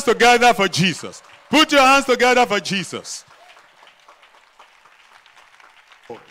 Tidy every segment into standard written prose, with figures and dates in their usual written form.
together for Jesus. Put your hands together for Jesus.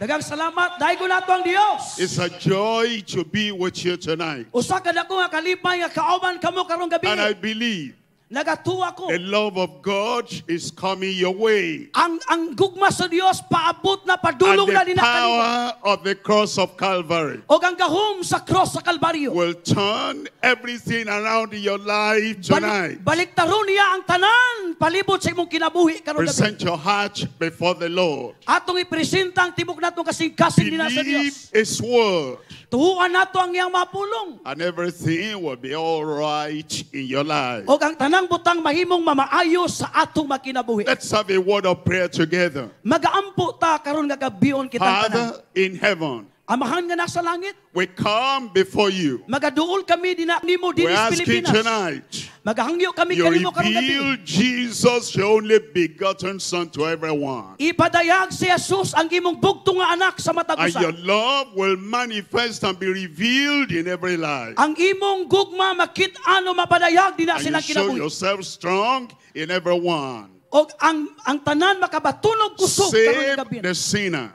Daghang salamat, dahil ko na ito ang Diyos. It's a joy to be with you tonight. Usa ka dako nga kalipay nga kauban kamo karong gabi. And I believe Nagatuwa ko. the love of God is coming your way. Ang gugma sa Dios paabot na padulong na And the dinakaliwa. power of the cross of Calvary O ang gahom sa cross sa Kalbaryo. will turn everything around in your life tonight. Baliktaron niya ang tanan palibot sa imong kinabuhi karong gabi. Present your heart before the Lord. Atong ipresenta ang tibok natong kasing-kasing dinha sa Believe Dios. His word. Tuhuan nato ang iyang mapulong. And everything will be all right in your life. O ang tanang butang mahimong mamaayo sa atong makinabuhi. Let's have a word of prayer together. Magaampo ta karon nga gabion kitang tanan. Father in heaven, Amahan nga nasa langit, we come before you. magaduol kami nimo We're dinis asking Pilipinas. tonight, Magahangyo kami you kanimo karong gabi. reveal Jesus, your only begotten Son, to everyone. Ipadayag si Jesus ang imong bugtong nga anak sa matag And your usa. love will manifest and be revealed in every life. Ang imong gugma makit-ano mapadayag dinha And you silang show kinabuhi. yourself strong in everyone. O ang tanan makabatunog kusog karong Save gabi. the sinner.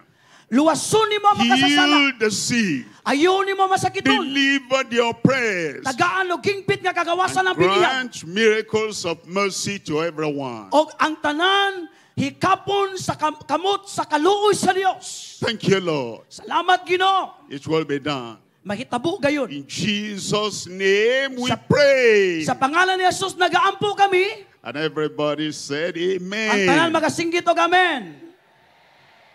Luwason nimo ang makasasala. Heal the sick. Ayaw nimo masakiton. Deliver the oppressed. Tagaan og hingpit nga kagawasan ng pilihan. Grant miracles of mercy to everyone. O ang tanan hikapon sa kamot sa kaluoy sa Dios. Thank you, Lord. Salamat Ginoo. It will be done. Mahitabo gayon. In Jesus' name we Sa- pray. Sa pangalan ni Jesus nagaampo kami. And everybody said, Ang tanan Amen. magasinggit og amen.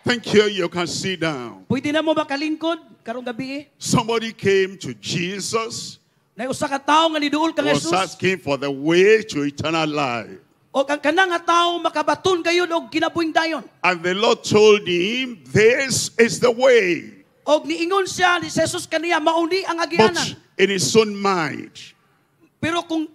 Thank you. You can sit down. Pwede na mo ba kalingkod karong gabi? Somebody came to Jesus, Na usa ka tawo nga niduol kang was Jesus. asking for the way to eternal life. O ang kanang nga tawo makabaton gayon og kinabuhing dayon. And the Lord told him, this is the way. Og niingon siya ni Jesus kaniya mauni ang agianan. But in his own mind, Pero kung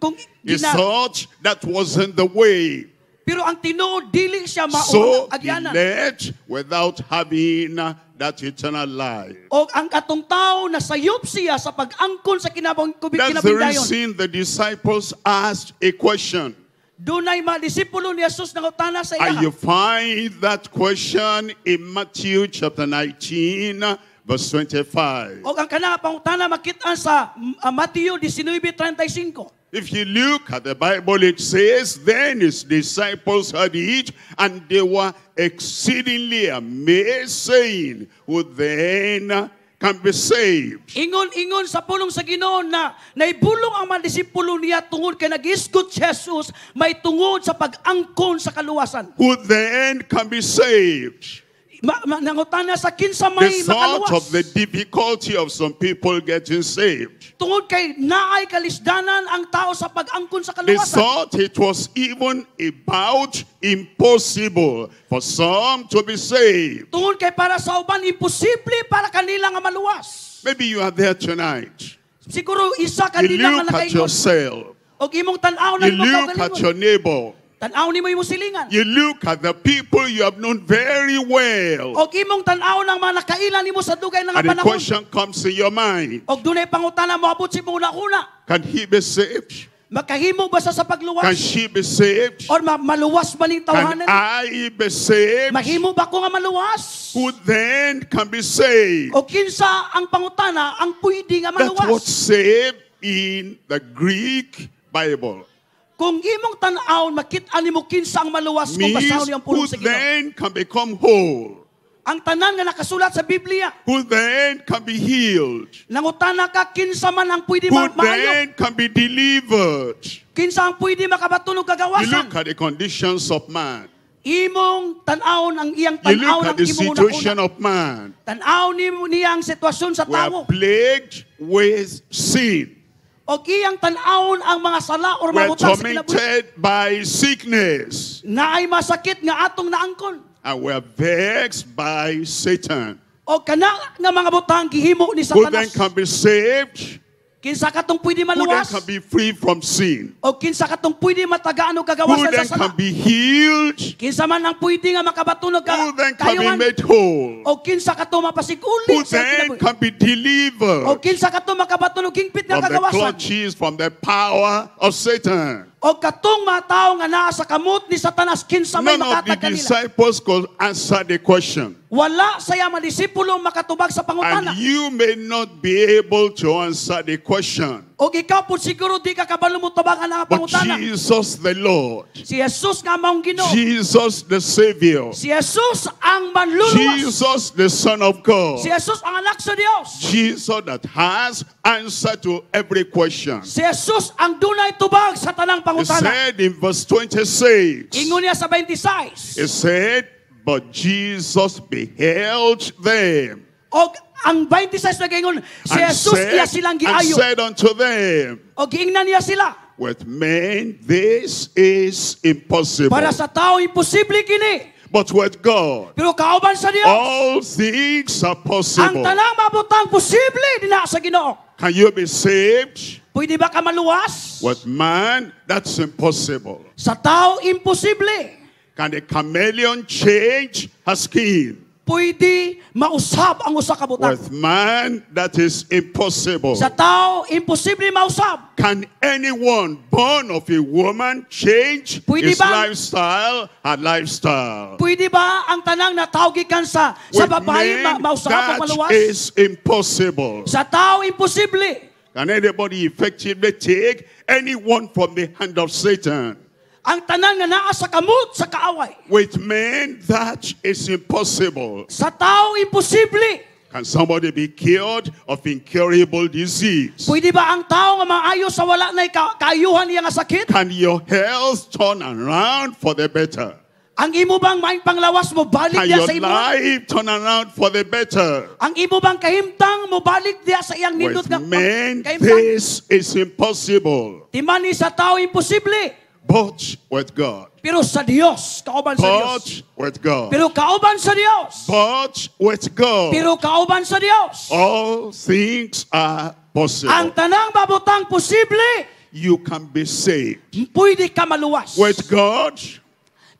he thought that wasn't the way. pero ang tinuod dili siya mauni So ang he agianan. left without having that eternal life. O ang atong tawo nasayop siya sa pag-angkon sa That's the kinabuhing dayon. reason the disciples asked a question. Dunay mga disipulo ni Jesus nangutana sa And you iya. find that question in Matthew chapter 19, verse 25. O ang kanang pangutana makit-an sa Mateo 19:35. If you look at the Bible, it says, then his disciples heard it, and they were exceedingly amazed, saying, who then can be saved? Ingon sa pulong sa Ginoo na naibulong ang mga disipulo niya tungod kay nag-isgot si Jesus may tungod sa pag-angkon sa kaluwasan. Who then can be saved? Nangutana sa kinsa The may thought of the makaluwas. difficulty of some people getting saved. Tungod kay naay kalisdanan ang tao sa pag-angkon sa They kaluwasan. thought it was even about impossible for some to be saved. Tungod kay para sa uban imposible para kanila nga maluwas. Maybe you are there tonight. Siguro isa You kanila nga look at nakaingon. yourself. Og imong tan-aw na You imong look at kaugalingon. your neighbor. Tan-aw nimo imong silingan. You look at the people you have known very well. Og imong tan-aw ng mga nakailan nimo sa dugay nga And the panahon. question comes to your mind. Og dunay pangutana moabot si mong una-una. Can he be saved? Makahimo ba sa Can pagluwas? she be saved? Or maluwas ba ning Can tawhanan? I be saved? Mahimo ba ko nga maluwas? Who then can be saved? O kinsa ang pangutana ang pwede nga That's what maluwas? saved in the Greek Bible. Kung imong tan-aw makit-an nimo kinsa ang maluwas kung Means basahon niyang who pulong sa Ginoo. then can become whole. Ang tanan nga nakasulat sa Biblia, Who then can be healed. nangutana ka kinsa man ang pwede Who maayo. then can be delivered. Kinsa ang pwede makabatunog You kagawasan. look at the conditions of man. Imong tan-awon ang iyang You tan-aw look ng at the imong situation una-una. of man. Tan-aw nimo niya ang sitwasyon sa We are tawo. plagued with sin. O iyang tan-awon ang mga sala or We are mga butang sa kinabuhi. tormented by sickness. Naay masakit nga atong naangkon. And we are vexed by Satan. O kana nga mga butang gihimo ni Who then Satanas. can be saved? Kinsa katong pwede Who then maluwas? can be free from sin? O kinsa katong pwede matagaan og Who kagawasan then sa sala? can be healed? Kinsa man ang pwede nga makabatunog Who then can be kayuhan? made whole? O kinsa katong Who mapasiguli sa then kinabuhi? can be O delivered kinsa katong makabatunog hingpit nga from the kagawasan? clutches, from the power of Satan? O katong mga tao nga naa sa kamot ni Satanas kinsa may None of the makatag kanila. disciples could answer the question. Wala saya mga disipulo makatubag sa pangutana. And you may not be able to answer the question. O ikaw po siguro di ka kabalo mo tubangan ang But pangutana. Jesus the Lord, Si Jesus nga maong Ginoo. Jesus the Savior, Si Jesus ang manluluwas. Jesus the Son of God, Si Jesus ang anak sa Dios. Jesus that has answer to every question. Si Jesus ang dunay tubag sa tanang He pangutana. said in verse 26, Ingon niya sa 26. he said, but Jesus beheld them O ang 26 na gingon, si and Jesus iya silang giayo. said unto them, O giingnan niya sila. with men this is impossible, Para sa tao imposible kini. but with God Pero kauban sa Dios, all things are ang possible. tanang mabutang posible dina sa Ginoo. Can you be saved? Pwede ba ka maluwas? With man, that's impossible. Sa tao imposible. Can a chameleon change her skin? Pwede mausab ang usa ka butang. With man, that is impossible. Sa tao imposible mausab. Can anyone born of a woman change Pwede his ba? lifestyle, her lifestyle? Pwede ba ang tanang natawag gikan sa With babae men, mausab ang that maluwas? is impossible. Sa tao imposible. Can anybody effectively take anyone from the hand of Satan? Ang tanan nga naa sa kamot sa kaaway. With men, that is impossible. Sa tao imposible. Can somebody be cured of incurable disease? Pwede ba ang tao nga maayo sa wala na kaayuhan niya nga sakit? Can your health turn around for the better? Ang imo bang maing panglawas mo balik Can diya your sa imo? life turn around for the better? Ang imo bang kahimtang mo balik diya sa iyang nindot With nga men, kahimtang? this is impossible. Timani sa tao imposible. But with God. Pero sa Dios, kauban sa But Dios. with God. Pero kauban sa Dios. But with God. Pero kauban sa Dios. All things are Ang possible. tanang babutang posible, You can be saved. pwede ka maluwas. With God,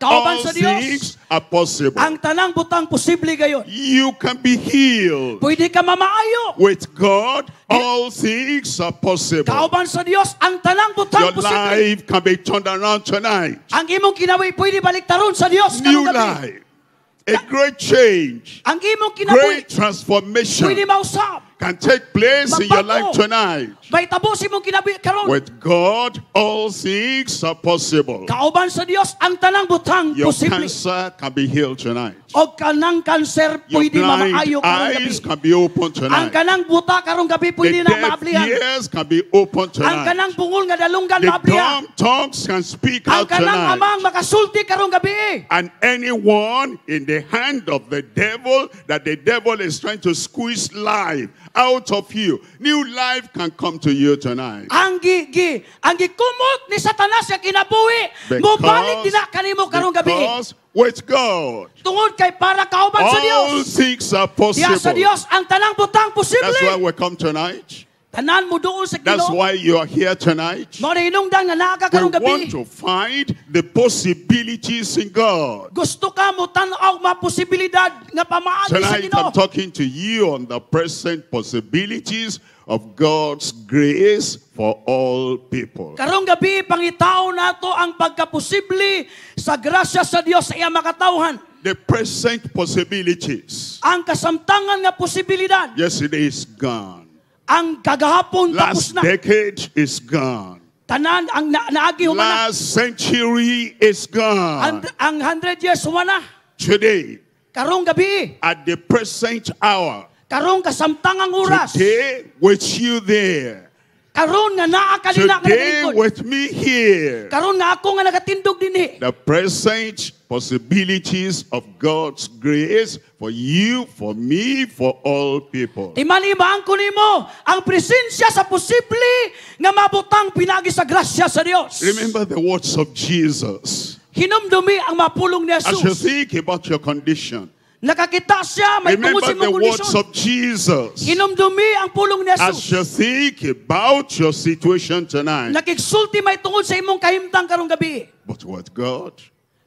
Kauban all sa Dios, things are possible. ang tanang butang posible gayon. You can be healed. Pwede ka mamaayo. With God, all things are possible. Kauban sa Dios, ang tanang butang Your posible. life can be turned around tonight. Ang imong kinabuhi pwede baliktaron sa Dios New karong gabi. life. A great change. Ang imong kinabuhi Great transformation pwede mausab. can take place in your life Magbago. tonight. May tabo si imong kinabuhi karon. With God, all things are possible. Kauban sa Dios, ang tanang butang Your posible. cancer can be healed tonight. O kanang kanser Your pwede mamaayo blind karong gabi. eyes can be open Ang tonight. kanang buta karong gabi The pwede na deaf maablihan. ears can be open Ang tonight. kanang bungol nga dalunggan The maablihan. dumb tongues can speak Ang out kanang tonight. amang makasulti karong gabi. And anyone in the hand of the devil that the devil is trying to squeeze life out of you, new life can come to you tonight. Ang gikumot ni Satanas nga kinabuhi, mobalik din na kanimo karong gabi. Because with God, Tungod kay para kauban sa all Dios. things are Diya sa possible. Dios ang tanang butang That's why posible. we come tonight. Tanan mo doon sa That's Ginoo. why you are here tonight. Mo na hinungdan nga naa ka We karong want gabi. to find the possibilities in God. Gusto ka mo tan-aw mga posibilidad nga pamaagi sa Tonight Ginoo. I'm talking to you on the present possibilities of God's grace for all people. Karong gabi pangitaw nato ang pagkaposible sa grasya sa Dios sa iyang makatawhan. The present possibilities. Ang kasamtangan nga posibilidad, Yesterday is gone. ang kagahapon tapos Last na. decade is gone. Tanan ang naagi humana. Last century is gone. Ang 100 years humana. Today, Karong gabi, at the present hour, karong kasamtangang oras. today with you there, Karon nga naa kanina nga today nalingkod. with me here, Karon nga ako nga nagatindog dinhi. the present possibilities of God's grace for you, for me, for all people. Timalimaan ko nimo ang presensya sa posible nga mabutang pinagi sa grasya sa Dios. Remember the words of Jesus. Hinumdumi ang mapulong ni As you Jesus. think about your condition, Nakakita siya may tungod remember sa the imong words kondisyon. of Jesus. Hinumdumi ang pulong ni As Jesus. you think about your situation tonight, Nakigsulti may tungod sa imong kahimtang karong gabi. but with God,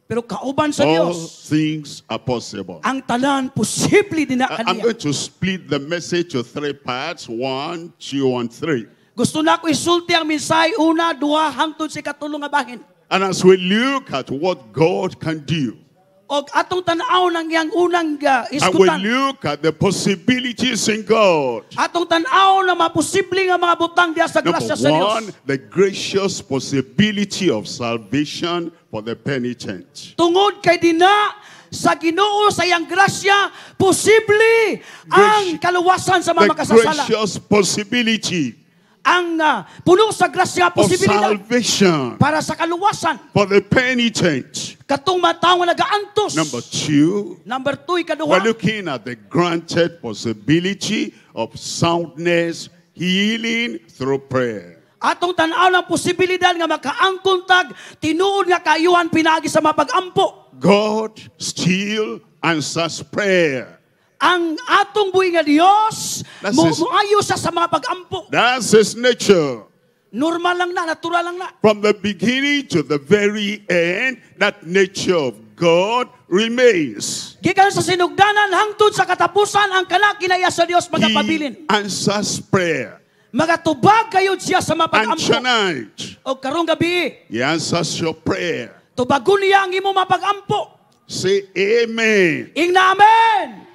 Pero kauban sa all Dios, things are possible. ang tanan posible din na I'm kaniya. going to split the message to three parts, 1, 2, and 3. Gusto na ko isulti ang minsay una, duha, hangtod sa ikatulong nga bahin. And as we look at what God can do, O atong tanaw ng iyang unang and we isgutan. look at the possibilities in God. Atong tanaw na maposible nga mga butang diya sa Number grasya sa one, Dios. the gracious possibility of salvation for the penitent. Tungod kay dina sa Ginoo sa iyang grasya, posible ang kaluwasan sa The mga makasasala. gracious possibility Ang puno sa grasya, of posibilidad salvation para sa kaluwasan. for the penitent. Katong matao nga nagaantos. Number two, Number 2, we're ikaduha. looking at the granted possibility of soundness, healing through prayer. Atong tanaw ng posibilidad nga makaangkon tag tinuod nga kaayuhan pinaagi sa mapag-ampo. God still answers prayer. Ang atong buhi nga Dios That's muayo sa mga pag-ampo. That's his nature. Normal lang na, natural lang na. From the beginning to the very end, that nature of God remains. Gikan sa sinugdanan hangtod sa katapusan ang kana kinaya sa Dios He magapabilin. answers prayer. Magatubag kayod siya sa And mapag-ampo. tonight, O karong gabi, he answers your prayer. tubagon niya ang imo mapag-ampo. Say amen. Ingna amen.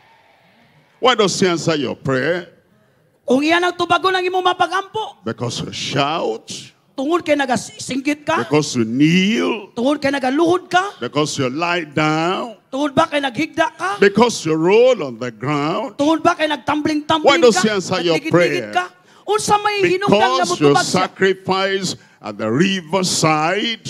Why does he answer your prayer? Kung iyan ang tubagon ang imo mapag-ampo, Because you shout, tungod kay nagasinggit ka, because you kneel, tungod kay nagaluhod ka, because you lie down, tungod ba kay naghigda ka, because you roll on the ground, tungod ba kay Why nagtambling-tambling does ka, he answer your nagtigit-tigit prayer? ka, unsa may hinungdan nga because you motubag siya, sacrifice at the riverside.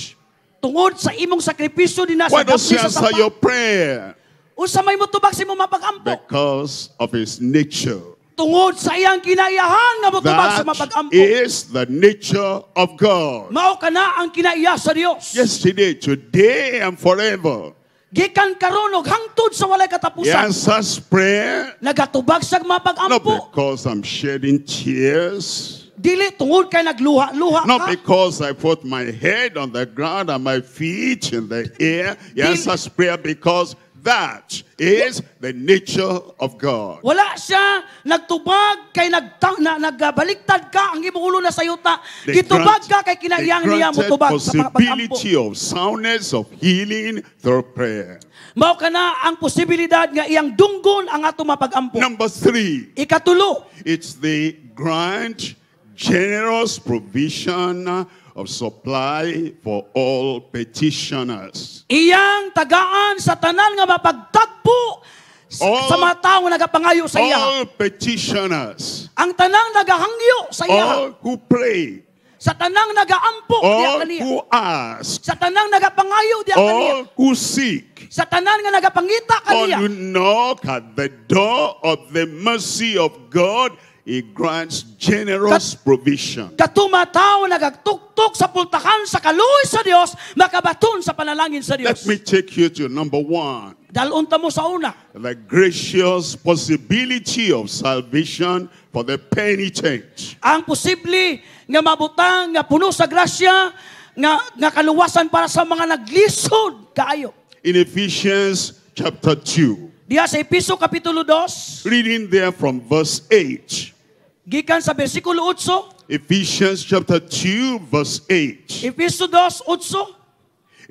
tungod sa imong sakripisyo din Why sa does he gabi sa answer sapa, your prayer? unsa may motubag sa imong mapag-ampo, Because of his nature. tungod sa iyang kinaiyahan nga motubag sa That mapag-ampo. is the nature of God. Mao kana ang kinaiya sa Dios. Yesterday, today, and forever. Gikan karon og hangtod sa walay He katapusan. answers prayer Nagatubag sa not mapag-ampo. because I'm shedding tears, Dili tungod kay nagluha-luha not ka. because I put my head on the ground and my feet in the air. He answers prayer because that is the nature of God. Wala siya nagtubag kay nagbaliktad ka ang imong ulo na sayuta. The Gitubag ka grant- kay kinahiyang the niya mo granted tubag sa pag-ampo. possibility of soundness, of healing through prayer. Mao kana ang posibilidad nga iyang dunggon ang ato mapag-ampo. Number three, Ikatulo, it's the grand, generous provision of supply for all petitioners. iyang tagaan sa tanan nga mapagtagpo sa mga tao nga nagapangayo sa iya. All petitioners, Ang tanang nagahangyo sa iya. all who pray, Sa tanang nagaampo diya all kaniya. who ask, Sa tanang nagapangayo diya kaniya. all who seek, Sa tanan nga nagapangita all kaniya. who knock at the door of the mercy of God, He grants generous provision. Katumataw nagagtuktok sa pultakan sa kaluoy sa Dios, makabaton sa panalangin sa Let Dios. me take you to number one. Dalunta mo sa una. The gracious possibility of salvation for the penitent. Ang posible nga mabutang nga puno sa grasya nga kaluwasan para sa mga naglisod kaayo. In Ephesians chapter 2, Diya sa Episo kapitulo 2, reading there from verse 8. gikan sa bersikulo 8, Ephesians chapter 2, verse 8. Episo 2:8.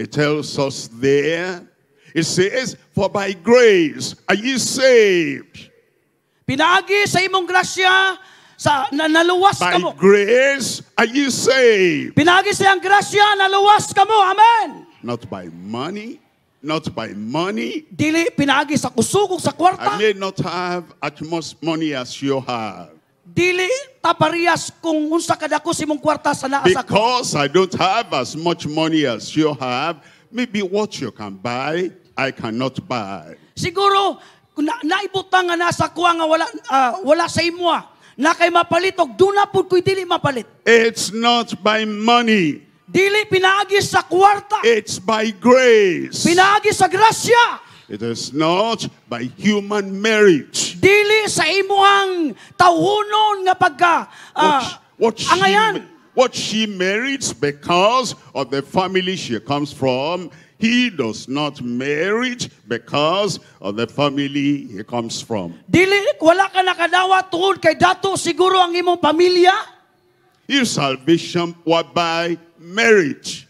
It tells us there, it says, for by grace are ye saved. Pinaagi sa imong grasya sa naluwas By kamo. grace are ye saved. Pinaagi sa iyang grasya naluwas kamo. Amen. Not by money, not by money. Dili pinaagi sa kusog ug sa I kwarta. may not have as much money as you have. Dili tapariyas kung unsa kadako sa imong kwarta sa naa sa Because I don't have as much money as you have, maybe what you can buy, I cannot buy. Siguro kung naibutang nga nasa kuha nga wala sa imo. Na kay mapalit og duna pud koy dili mapalit. It's not by money. Dili pinaagi sa kwarta. It's by grace. Pinaagi sa grasya. It is not by human merit. Dili sa imuhang tawhonon nga pagka angayan. What she merits because of the family she comes from, he does not merit because of the family he comes from. Dili wala ka nakadawa tungod kay dato siguro ang imong pamilya. if salvation were by merit,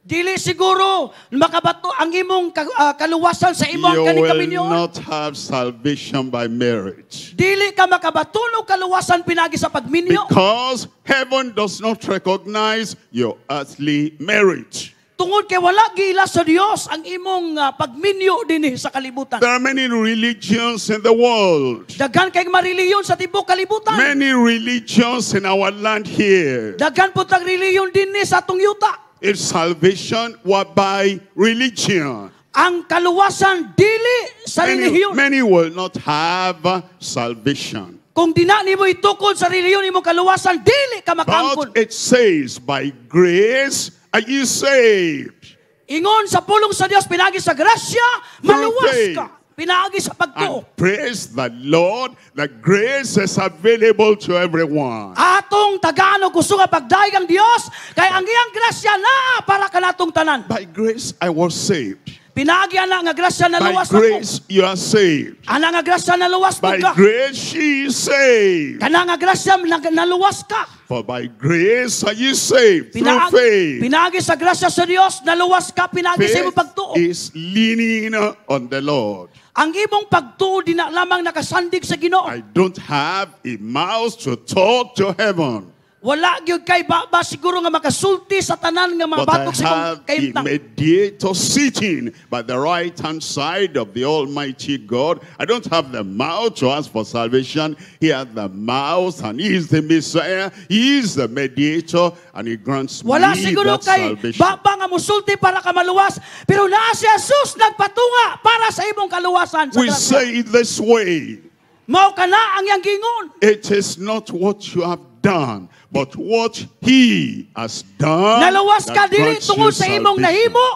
Dili siguro makabato ang imong kaluwasan sa imong you kaning will kaminyoon. not have salvation by merit. Dili ka makabatunog kaluwasan pinagi sa pagminyo. Because heaven does not recognize your earthly merit. Tungod kay wala giila sa Dios ang imong pagminyo dinhi sa kalibutan. There are many religions in the world. Daghan kay mareliyon sa tibok kalibutan. Many religions in our land here. Daghan po tag reliyon dinhi sa atong yuta. If salvation were by religion, Ang kaluwasan dili sa relihiyon. many will not have salvation. Kung di na nimo itukod sa relihiyon imong kaluwasan, dili ka makaangkon. But it says, by grace are ye saved. Ingon sa pulong sa Dios pinagi sa grasya, maluwas faith. ka. Pinagi sa pagtuo. And praise the Lord, the grace is available to everyone. Atong tagano gusto nga pagdaig ang Dios kay ang iyang grasya na para kanatong tanan. By grace I was saved. Pinagi ana nga grasya na By luwas ako. grace you are saved. Ana nga grasya na luwas mo By ka. grace she is saved. Kana nga grasya na luwas ka. For by grace are you saved through faith. Pinagi sa grasya sa Dios, naluwas ka, pinagi sa imong pagtuo. Faith is leaning on the Lord. Ang imong pagtuo di na lamang nakasandig sa Ginoo. I don't have a mouth to talk to heaven, Wala gyud kay ba siguro nga makasulti sa tanan nga mga but I batok sa have imong a kaimtang. mediator sitting by the right hand side of the Almighty God. I don't have the mouth to ask for salvation. He has the mouth, and he is the Messiah. He is the mediator, and he grants Wala me siguro that kay salvation. baba nga musulti para ka maluwas, pero naa si Jesus nagpatunga para sa imong kaluwasan sa We grasya. say it this way. Mao kana ang iyang gingon. It is not what you have done, but what he has done. Naluwas ka that dili grants you tungod sa imong salvation. nahimo,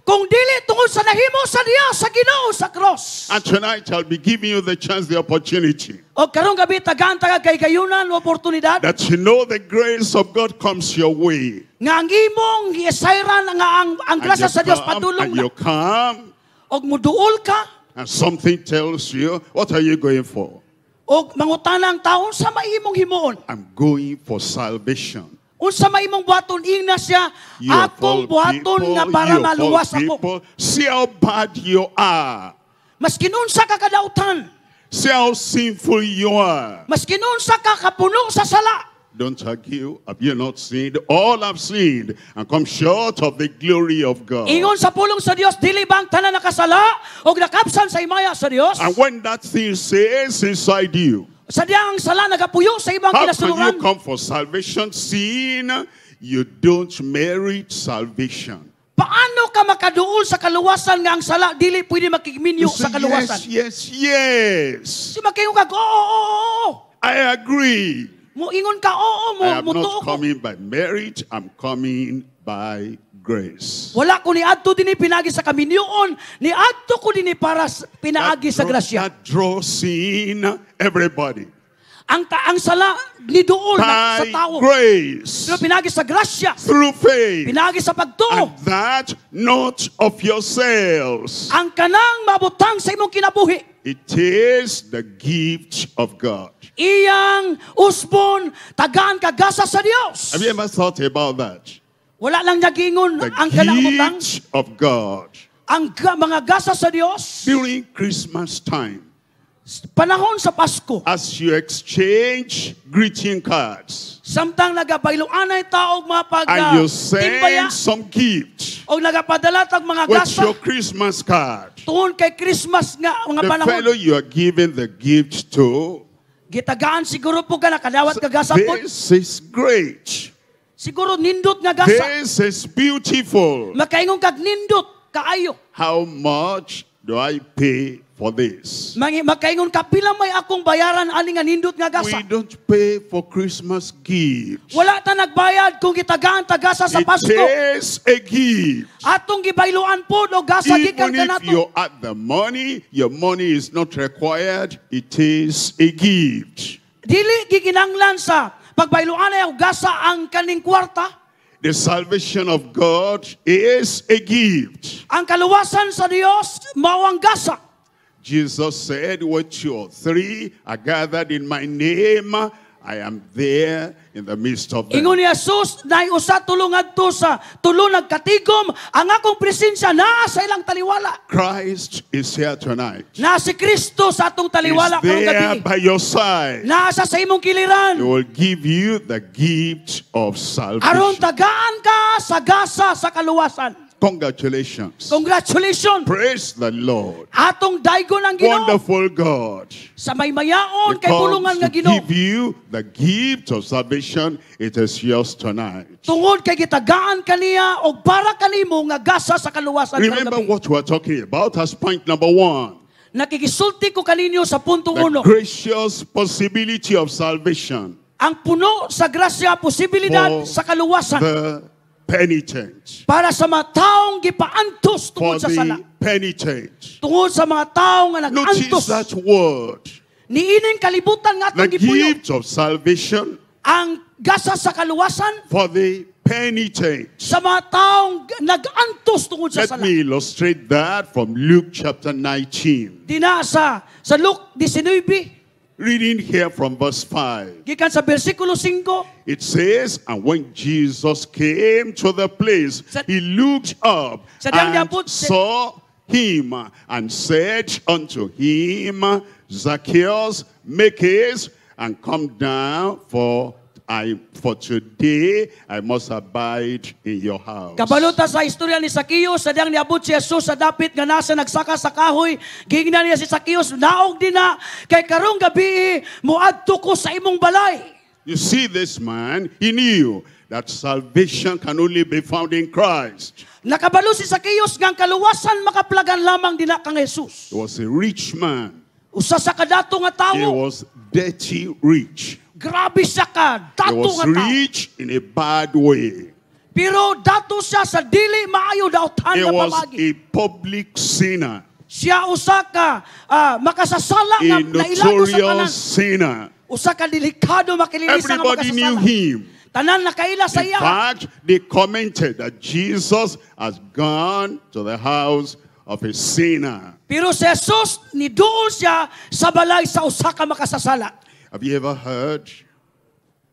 kung dili tungod sa nahimo sa Dios sa Ginoo sa cross. And tonight I'll be giving you the chance, the opportunity, O karong gabi tagaan-taga kay kayunan o oportunidad that you know the grace of God comes your way. nga ang imong giesayran nga ang grasya sa Dios padulong and you na. come, Og muduol ka, and something tells you, what are you going for? og mangutana ang taon sa maimong himuon. I'm going for salvation. Unsa maimong buhaton ina siya, You of all akong buhaton nga people, para you of all maluwas ako. people, see how bad you are. Mas kinunsa ka kadautan, See how sinful you are. mas kinunsa ka kapuno sa sala. Don't argue. Have you not sinned? All have sinned and come short of the glory of God. Ingon sa pulong sa Dios, dili bang tanan nakasala og nakapsan sa imaya sa Dios? And when that thing says inside you, Sa diyang sala nagapuyo sa ibang how can kinasuluran. you come for salvation seeing you don't merit salvation? Paano ka makaduol sa kaluwasan nga ang sala dili pwede makigminyo You sa say, kaluwasan? yes. Si makingon ka, oo. I agree. Muingon ka, oo, I am mutuo not ko. coming by merit. I'm coming by grace. Wala ko ni adto dinhi pinagi sa kaminyoon, ni adto ko dinhi para pinaagi sa grasya. That draws in everybody. Ang sala ni duol na sa By tao. grace. Pero pinagi sa grasya, Through faith. pinagi sa pagtuo. And that not of yourselves. Ang kanang mabutang sa imong kinabuhi. It is the gift of God. Iyang usbon tagaan kagasa sa Dios. Have you ever thought about that? Wala lang nagingon The ang kanang butang. gift of God. Ang mga gasa sa Dios, During Christmas time, panahon sa Pasko, as you exchange greeting cards, samtang nagabayloanay taog mga and you pagtimbaya send some gift o nagapadala tag mga with gasa your Christmas card, tuon kay Christmas nga mga the panahon. fellow you are giving the gift to, Gitagaan siguro po ka nakadawat ka gasa po. this is great. Siguro nindot nga gasa. This is beautiful. Makaingon kag nindot kaayo. How much do I pay for this? Makaingon ka pila may akong bayaran ani nga nindot nga gasa. We don't pay for Christmas gifts. Wala ta nagbayad kung gitagaan ta gasa sa It Pasko. is a gift. Atong gibayloan po o gasa gikan Even if kanato. you add the money, your money is not required. It is a gift. Dili gikinanglan sa pagbayloan ay gasa ang kaning kwarta. The salvation of God is a gift. Ang kaluwasan sa Dios mao ang gasa. Jesus said, where two or three are gathered in my name, I am there in the midst of Ingon them. ni Jesus, naay usa tulong adto sa tulo nagkatigom, ang akong presensya naa sa ilang taliwala. Christ is here tonight. Na si Kristo sa atong taliwala He's karong there gabi. by your side. Nasa sa imong He kiliran. will give you the gift of Aron salvation. tagaan ka sa gasa sa kaluwasan. Congratulations. Congratulations. Praise the Lord. Atong daygon ang Ginoo Wonderful God. sa may mayaon kay Because pulungan nga to Ginoo. give you the gift of salvation, it is yours tonight. Tungod kay gitagaan kaniya og para kanimo nga gasa sa kaluwasan karong Remember gabi. what we are talking about as point number 1. Nakikisulti ko kaninyo sa punto The 1. gracious possibility of salvation Ang puno sa grasya, posibilidad For sa kaluwasan the penitent. para sa mga taong gipaantos For tungod sa sala. the penitent. Tungod sa mga taong nga Notice nag-antos. that word. Niining kalibutan nga The atong gipuyo. gift of salvation Ang gasa sa kaluwasan for the penitent. sa mga taong nag-antos tungod sa Let sala. me illustrate that from Luke chapter 19. Dina sa Luke 19, Reading here from verse 5. gikan sa bersikulo 5, It says, and when Jesus came to the place, Sa- he looked up Sa diyang and diapot, saw him and said unto him, Zacchaeus, make haste and come down, for today I must abide in your house. kabalota sa istorya ni Zacchaeus, sa diyang niabot si Jesus sa dapit nga nasa nagsaka sa kahoy, gingnan niya si Zacchaeus, naog din na, kay karong gabi, muadto ko sa imong balay. You see, this man, he knew that salvation can only be found in Christ. Nakabalo si Zacchaeus nga ang kaluwasan makaplagan lamang dina kang Jesus. He was a rich man. Usa sa kadato nga He tawo, was dirty rich. grabe siya ka, He dato was nga tao. rich in a bad way. Pero dato siya sa dili maayo daotan He nga was pamagi. a public sinner, Siya usa ka makasasala nga a nailago sa tanan. notorious sinner. Usa ka delikado makilinis nga Everybody knew makasasala. him. Tanan nakaila sa In iya. fact, they commented that Jesus has gone to the house of a sinner. Pero si Jesus niduol siya sa balay sa usa ka makasasala. Have you ever heard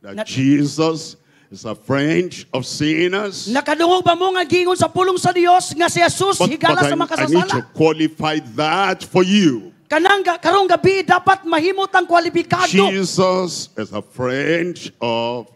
that Not- Jesus is a friend of sinners? Nakadungog ba mo nga gingon sa pulong sa Dios nga si Jesus But higala sa I need to makasasala? qualify that for you. Karong gabi dapat mahimot ang kwalipikado. Jesus is a friend of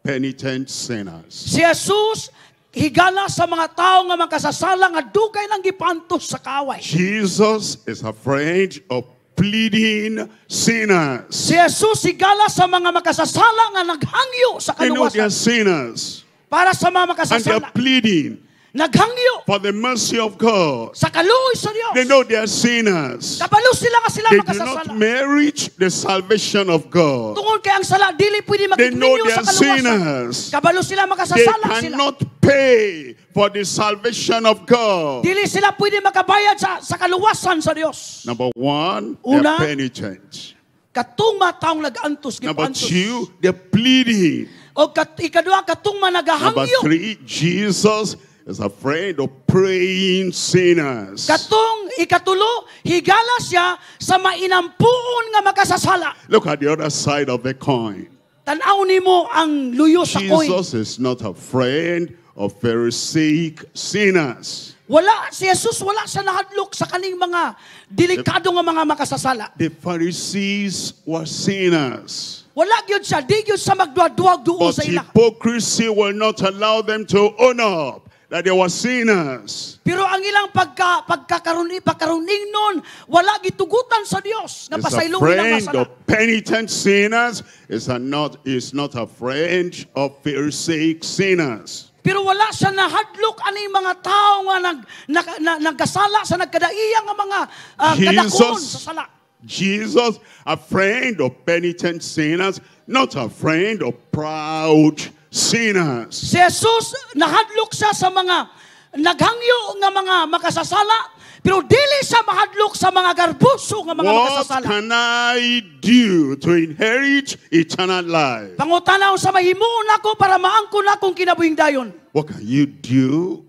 penitent sinners. Si Jesus higala sa mga tao nga makasasala nga dugay nang gipantos sa kaway. Jesus is a friend of pleading sinners. Si Jesus higala sa mga makasasala nga naghangyo sa They know they are kaluwasan. sinners Para sa mga and they makasasala, are pleading naghangyo for the mercy of God. sa kaluoy sa Dios. They know they are sinners. Kabalo sila nga sila They do not makasasala. merit the salvation of God. Tungod kay ang sala dili pwede They know makikminyo they sa are kaluwasan. sinners. Kabalo sila They makasasala sila. cannot pay for the salvation of God. Dili sila pwede makabayad sa kaluwasan sa Dios. Number 1, they Una, are penitent. Katong taong nag-antos, Number gipantos. 2, they're pleading. O ikadua, katong Number managahangyo. 3, Jesus is a friend of praying sinners. Katong ikatulo, higala siya sa mainampuon nga makasasala. Look at the other side of the coin. Tanaw nimo ang luyo sa koin. Jesus is not a friend of Pharisaic sinners. Wala, si Jesus wala siya nahadlok sa kaning mga delikado nga mga makasasala. The Pharisees were sinners. Wala gyud siya, di gyud sa magduwag-duwag duol But sa ila. hypocrisy will not allow them to own up that they were sinners. Pero ang ilang pagkakaruning nun, wala gitugutan sa Dios nga Is a pasaylong ilang friend masala. of penitent sinners, is not a friend of Pharisaic sinners. Pero wala siya nahadlok aning mga tao nga nagkasala sa nagkadaiya nga mga kadakon sa sala. Jesus, a friend of penitent sinners, not a friend of proud sinners. Si Jesus, nahadlok siya sa mga naghangyo nga mga makasasala, pero dili siya mahadlok sa mga garbuso nga mga What makasasala. can I do to inherit eternal life? Pangutanaw sa mahimuon ako para maangkon akong kinabuhing dayon. What can you do?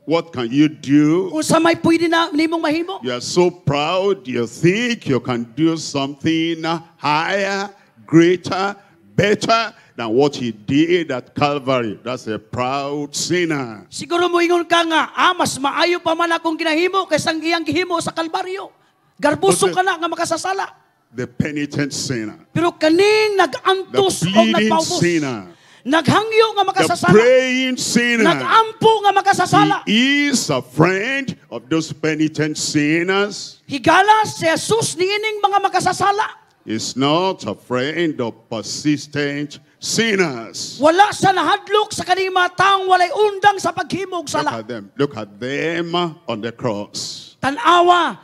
What can you do? Kung sa may pwede na nimong mahimo. You are so proud, you think you can do something higher, greater, better than what he did at Calvary. That's a proud sinner. Siguro mo ingon ka nga, mas maayo pa man akong ginahimo kaysa ang iyang gihimo sa Kalbaryo. Garbuso ka na nga makasasala. The penitent sinner. Pero kaning The nag-antos o pleading nagpaubos. sinner. Naghangyo nga The makasasala. praying sinner. Nagampo nga makasasala. He is a friend of those penitent sinners. Higala si Jesus niining mga makasasala. Is not a friend of persistent sinners. Wala sa nahadlok sa kaning mga taong walay undang sa paghimog sala. Look at them on the cross. Tanawa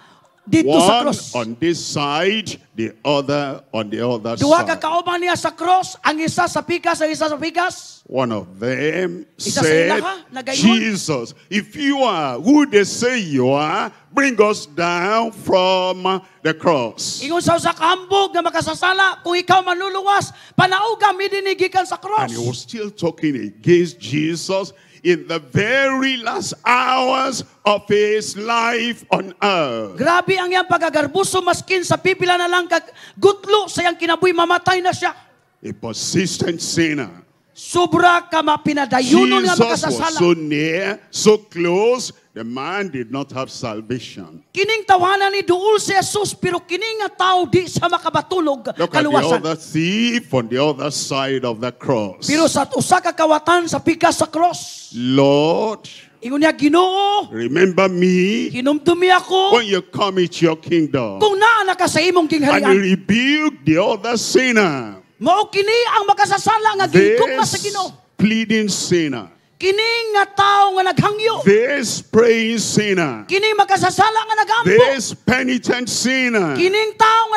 dito sa One cross. on this side, the other on the other Duha ka side. kauban niya sa cross, ang isa sa pikas, ang isa sa pikas. One of them Isa sa said, ilaha, nagayon. Jesus, if you are who they say you are, bring us down from the cross. Ingon sa kambog na makasasala, kung ikaw manluluwas, panauga midinigikan sa cross. And he was still talking against Jesus in the very last hours of his life on earth. Grabe ang iyang pagagarbuso, maskin sa pipila na lang kag gutlo sa iyang kinabuhi, mamatay na siya. A persistent sinner. Sobra ka mapinadayunon nga Jesus was makasasala. so near, so close, the man did not have salvation. Kining tawanan ni duol si Jesus, pero kining nga tao di sa makabatulog Look at the kaluwasan. other thief on the other side of the cross. Pero sa usa ka kawatan sa pikas sa cross, Lord, ingon niya, Ginoo, remember me hinumdumi ako when you come into your kingdom. kung naa na ka sa imong And he gingharian. rebuked the other sinner. Mao kini ang makasasala nga gihigugma sa Ginoo. This pleading sinner. Kining nga tao nga naghangyo. This praying sinner. Kining makasasala nga nagampo. This penitent sinner. Kining tao nga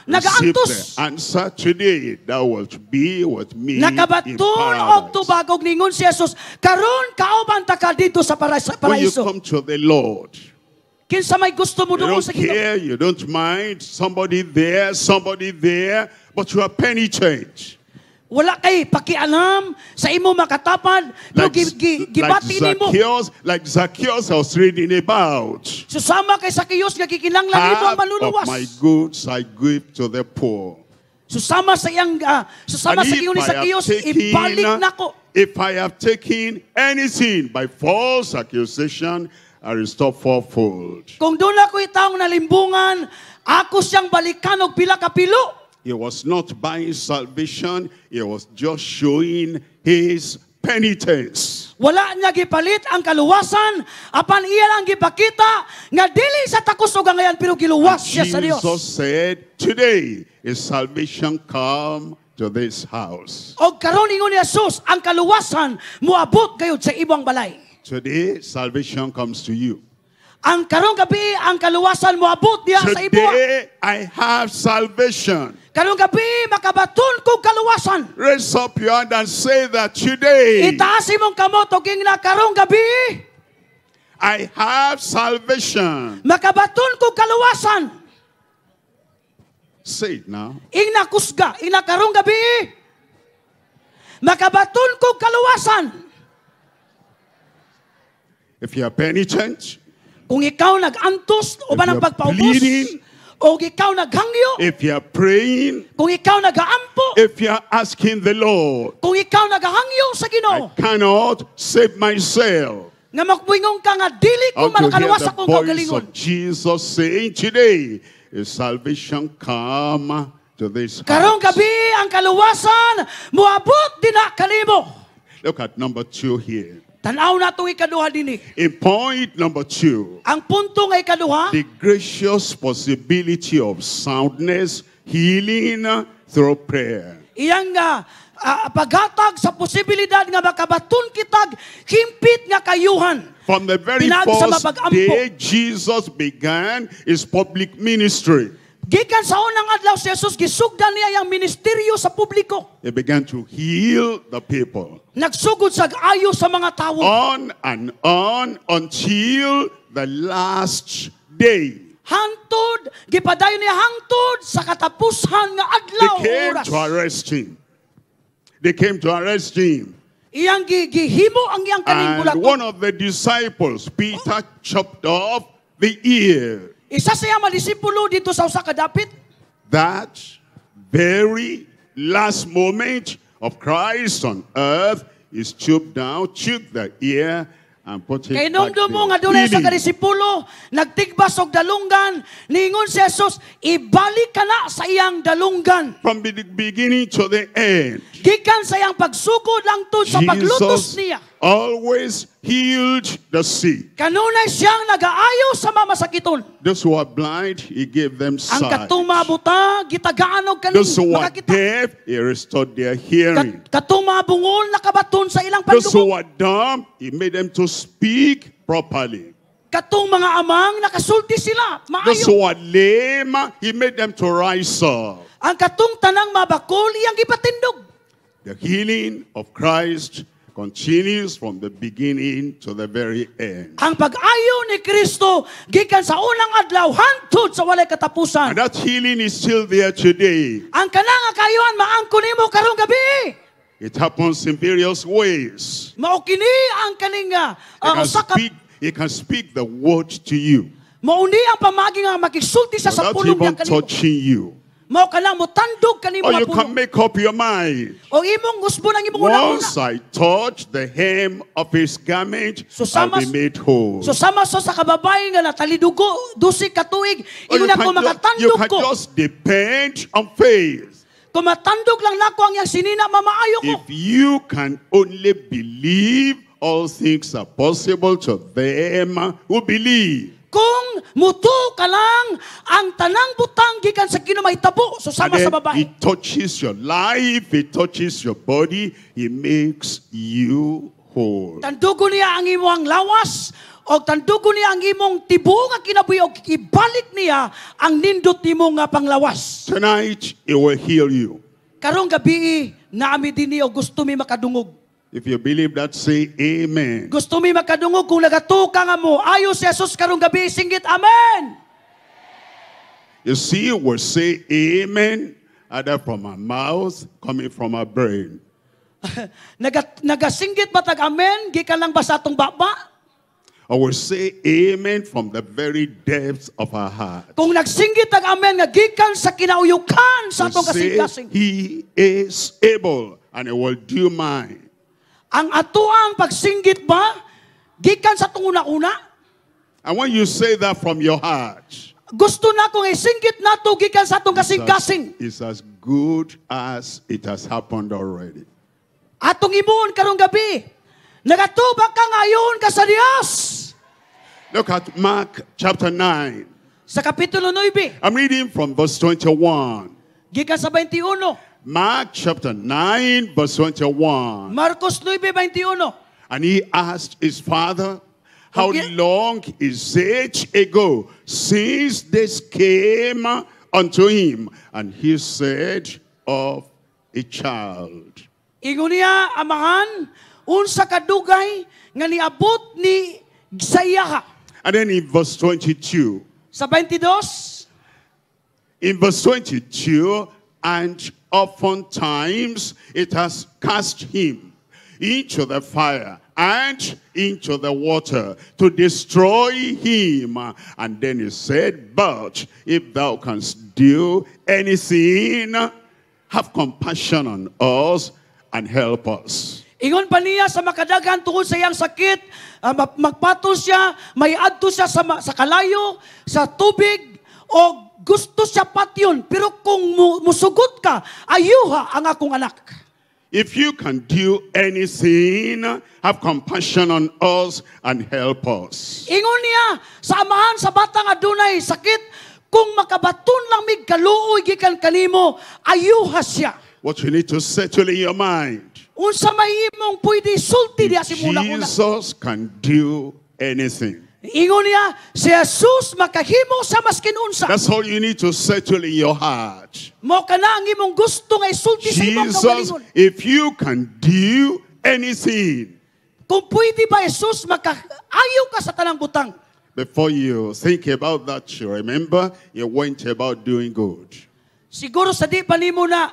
Receive nagaantos. the answer today. Thou wilt be with me in Nakabaton og paradise. tubagog ningon si Jesus. Karon kauban ta ka dito sa When you paraiso. come to the Lord, Kinsa may gusto mo you doon don't sa Ginoo? care, you don't mind, somebody there, but you are penitent. Wala kay pakialam sa imo makatapad. Pero gibati nimo. Like Zacchaeus I was reading about. Susama kay Zacchaeus nga gikinanglan nimo ang Half of manluluwas. my goods I give to the poor. Susama sa iyang susama sa iyo ni Zacchaeus, ibalik nako. If I have taken anything by false accusation, I restore fourfold. Kung doon ako itaong nalimbungan, ako siyang balikan og pila ka pilo. He was not buying salvation, he was just showing his penitence. Wala niya gipalit ang kaluwasan, apan iya lang gipakita nga dili sa takos ug ngayon pero giluwas siya sa Dios. Jesus said, today is salvation come to this house. Og karon ingon ni Jesus, ang kaluwasan moabot gayud sa ibang balay. Today, salvation comes to you. Ang karong gabi ang kaluwasan moabot diha sa ibuha. Today, I have salvation. Karong gabi makabaton kog kaluwasan. Raise up your hand and say that today, Itaas imong kamot og ingna karong gabi I have salvation. makabaton kog kaluwasan. Say it now. Ingna kusga, ingna karong gabi makabaton kog kaluwasan. If you are penitent, Kung ikaw nag-antos o ba If ng you're pagpaubos, pleading, o ikaw naghangyo, if you are praying, kung ikaw nagaampo, if you are asking the Lord, kung ikaw nagahangyo sa I Ginoo, cannot save myself. nga magbuingong ka nga dili ko I want to hear malakaluwas the akong voice kaugalingon. of Jesus saying, today is salvation come to this Karong house. gabi ang kaluwasan moabot dina kanimo. Look at number 2 here. Tanaw na itong ikaduha dinhi. In point number 2, Ang punto nga ikaduha, the gracious possibility of soundness, healing through prayer. iyang paghatag sa posibilidad nga makabaton kitag himpit nga kayuhan. From the very Pinag sa first mapag-ampo. day Jesus began his public ministry, Gikan sa unang adlaw si Jesus gisugdan niya ang ministeryo sa publiko. he began to heal the people. Nagsugod sa ayo sa mga tawo. On and on until the last day. Hangtod, gipadayon niya hangtod sa katapusan nga They adlaw came oras. to arrest him. They came to arrest him. Iyang gihimo ang iyang kaning And bulaton. one of the disciples, Peter, chopped off the ear. Isa sa iyang mga disipulo dito sa usa ka dapit. That very last moment of Christ on earth, he stooped down, took the ear, and put it Kay back nung dumo nga there. dunay sa Healing. kadisipulo, nagtigbas og dalunggan, ningon si Jesus, ibalik ka na sa iyang dalunggan. From the beginning to the end, Gikan sa iyang pagsugod lang tud sa paglutos Jesus niya. always healed the sick. Kanunay siyang nagaayo sa mamasakiton. Those who are blind, he gave them Ang sight. katong mabuta, gitagaan og kaning Those who are makakita. deaf, he restored their hearing. Katong mabungol nakabaton sa ilang Those who pandungog. are dumb, he made them to speak properly. Katong mga amang nakasulti sila, Those who maayo. are lame, he made them to rise up. Ang katong tanang mabakol iyang gipatindog. The healing of Christ continues from the beginning to the very end. Ang pag-ayo ni Kristo gikan sa unang adlaw hangtod sa walay katapusan. And that healing is still there today. Ang kanang kayuan maangko nimo karong gabi. It happens in various ways. Mao kini ang kaning usa ka He can speak the word to you mao ni ang pamagi nga makisulti sa without pulong even niya kanimo. touching you. Mao kanang motandog kanimo Or nga you can pulong. make up your mind. O imong usbo nang imong una-una. Once I touch the hem of his garment, So I'll be sama- made whole. So sama so sa kababay nga natalidugo dusi ka tuig Or ingon ako you makatandog can ko. just depend on faith. Kung matandog lang nako ang iyang sinina mamaayo ko. If you can only believe, all things are possible to them who believe. Kung muto ka lang ang tanang butang gikan sa Ginoo mahitabo so And sama then sa babae. he touches your life, he touches your body, he makes you whole. Tandugo niya ang imong lawas o tandugo niya ang imong tibuo nga kinabuhi o ibalik niya ang nindot nimo nga panglawas. Tonight, he will heal you. Karong gabi naami dinhi o gusto mi makadungog. If you believe that, say amen. Gusto mi makadungog kung nagatuka nga mo. Ayo si Jesus karong gabi singgit amen. You see, we'll say amen, either from our mouth, coming from our brain. Nagasinggit batag amen gikan lang ba sa atong baba? Or we'll say amen from the very depths of our heart. Kung nagsinggit ang amen nga gikan sa kinauyukan sa atong We'll say, kasing-kasing. he is able, and he will do mine. Ang atuang pagsinggit ba gikan sa atong una-una? And when you say that from your heart, Gusto na kong isinggit nato gikan sa atong kasing-kasing. it's as good as it has happened already. Atong imuon karong gabi. Nagatubak ka ngayon ka sa Dios. Look at Mark chapter 9. Sa kapitulo 9, I'm reading from verse 21. gikan sa 21. Mark chapter 9, verse 21. Marcos 9:21. And he asked his father, how Okay. long is it ago since this came unto him? And he said, of a child. Ingon niya, amahan, unsa kadugay nga niabot ni Isayaha. And then in verse 22, Sa 22, in verse 22, and oftentimes it has cast him into the fire and into the water to destroy him. And then he said, but if thou canst do anything, have compassion on us and help us. ingon pa niya sa makadagan tungod sa iyang sakit, magpatol siya, may adto siya sa kalayo, sa tubig, o gusto siya patyon. Pero kung musugot ka, ayuha ang akong anak. If you can do anything, have compassion on us and help us. Ingon niya sa amahan sa batang adunay sakit, kung makabaton lang mig kaluoy gikan kanimo, ayuha siya. What you need to settle in your mind. Unsa may imong pwede sulti diya si muna-una. Jesus can do anything. Ingon niya, si Jesus makahimo sa maskin unsa. That's all you need to settle in your heart. Mo kana ang imong gusto nga isulti sa imong Jesus, kaugalingon. if you can do anything, Kung pwede ba Jesus makaayo ka sa tanang butang. before you think about that, you remember you went about doing good. Siguro sa di pa nimo na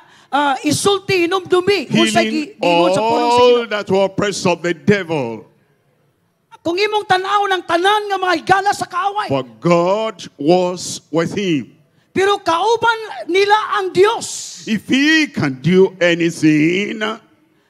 isulti hinumdumi unsa Healing giingon sa pulong sa all Ginoo. that were oppressed of the devil. Kung imong tan-aw ng tanan nga mga higala sa kaaway. For God was with him. Pero kauban nila ang Dios. If He can do anything,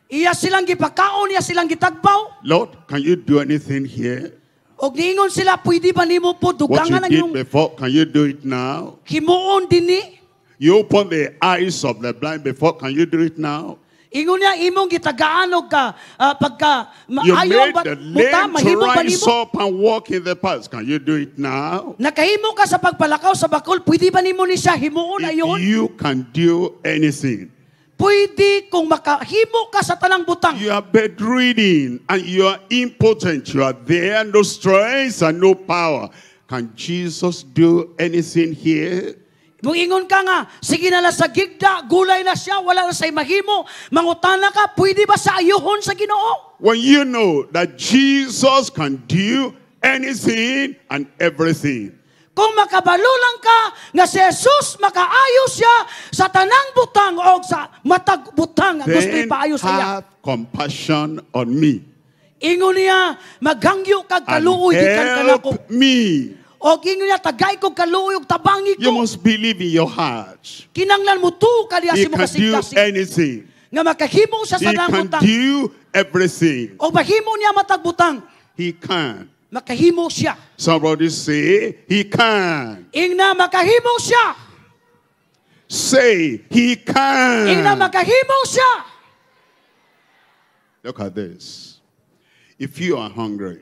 Iya silang gipakaon, iya silang gitagbaw. Lord, can you do anything here? Og niingon sila, pwede ba nimo po What you dugangan ang did iyong before, can you do it now? himuon dinhi? You open the eyes of the blind before, can you do it now? Ingon niya, imong gitagaan og ka, pagka You maayo made ba the buta, lame to mahimo ba rise nimo? up and walk in the path. Can you do it now? Nakahimo ka sa pagpalakaw sa bakol, pwede ba nimo ni siya himuon If ayon? you can do anything, Pwede kung makahimo ka sa tanang butang. you are bedridden and you are impotent, you are there, no strength and no power. Can Jesus do anything here? Muingon ka nga, sige na lang sa gigda, gulay na siya, wala na sa'y mahimo, mangutana ka, pwede ba sa ayuhon sa Ginoo? When you know that Jesus can do anything and everything, Kung makabalo lang ka nga si Jesus makaayo siya sa tanang butang o sa matag butang nga gusto then ipaayo sa iya. have compassion on me Ingon niya, maghangyo kag and kaluoy gikan kanako. help me. O ingon niya, tagay kog kaluoy ug tabangi You ko. must believe in your heart. Kinanglan mo tu ka diha He si mo can do kasing-kasing. anything. Nga makahimo siya He sa tanang can butang. do everything. O mahimo niya matag butang. He can. Makahimo siya. Somebody say, He can. Ingna makahimo siya. Say, He Ingna can. makahimo siya. Look at this. If you are hungry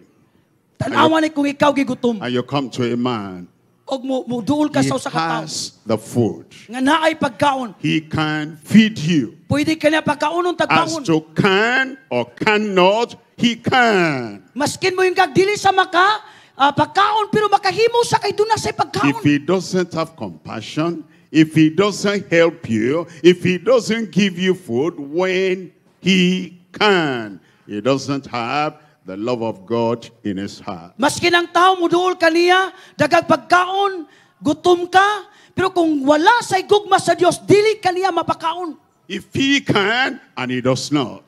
Tanawa ni kung ikaw gigutom and you come to a man, og mo duol ka he sa usa ka tawo has the food. nga naay pagkaon. He can feed you. Pwede ka niya pagkaonon As tagbangon. to can or cannot, He can. Maskin mo yung dili sa maka pagkaon pero makahimo sa kay duna sa If pagkaon. He doesn't have compassion, if He doesn't help you, if He doesn't give you food when He can, He doesn't have the love of God in His heart. Maskin ang tao mo duol kaniya dagag pagkaon, gutom ka, pero kung wala sa gugma sa Dios dili kaniya mapakaon. If He can and He does not,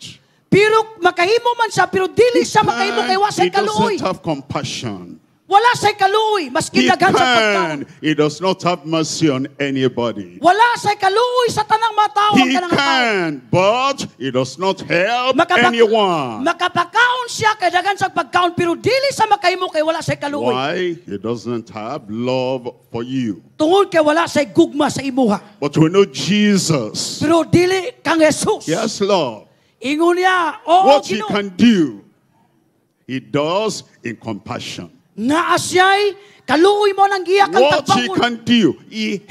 Pero makahimo man siya pero dili siya makahimo kay wa He say kaluoy. doesn't have compassion. Wala say kaluoy maskin He daghan sa pagkaon. can. He does not have mercy on anybody. Wala say kaluoy sa tanang mataw He kanang tao. can, but He does not help Makapak- anyone. Makapakaon siya kay daghan sa pagkaon pero dili sa makahimo kay wala say kaluoy. Why? He doesn't have love for you. Tungod kay wala say gugma sa imuha. But we know Jesus. Pero dili kang Jesus. Yes, Lord. Ingon niya, oo, What He Ginoo. can do, He does in compassion. Naa siya'y kaluoy mo ng giyak ang What He tagbangon. can do, He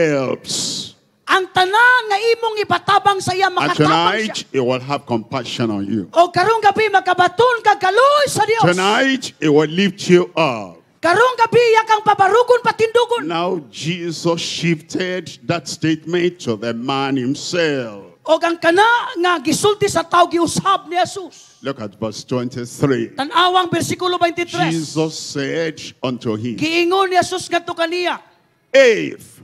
helps. Ang tanan nga imong ipatabang sa iya And makatabang tonight, siya. He will have compassion on you. O karong gabi makabaton ka kaluoy sa Dios. Tonight, He will lift you up. Karong gabi yakang pabarugon patindugon. Now, Jesus shifted that statement to the man himself. O ang kana nga gisulti sa tao giusab ni Jesus. Look at verse 23. Tanawang bersikulo 23. Jesus said unto him, Giingon ni Jesus ngadto kaniya, if.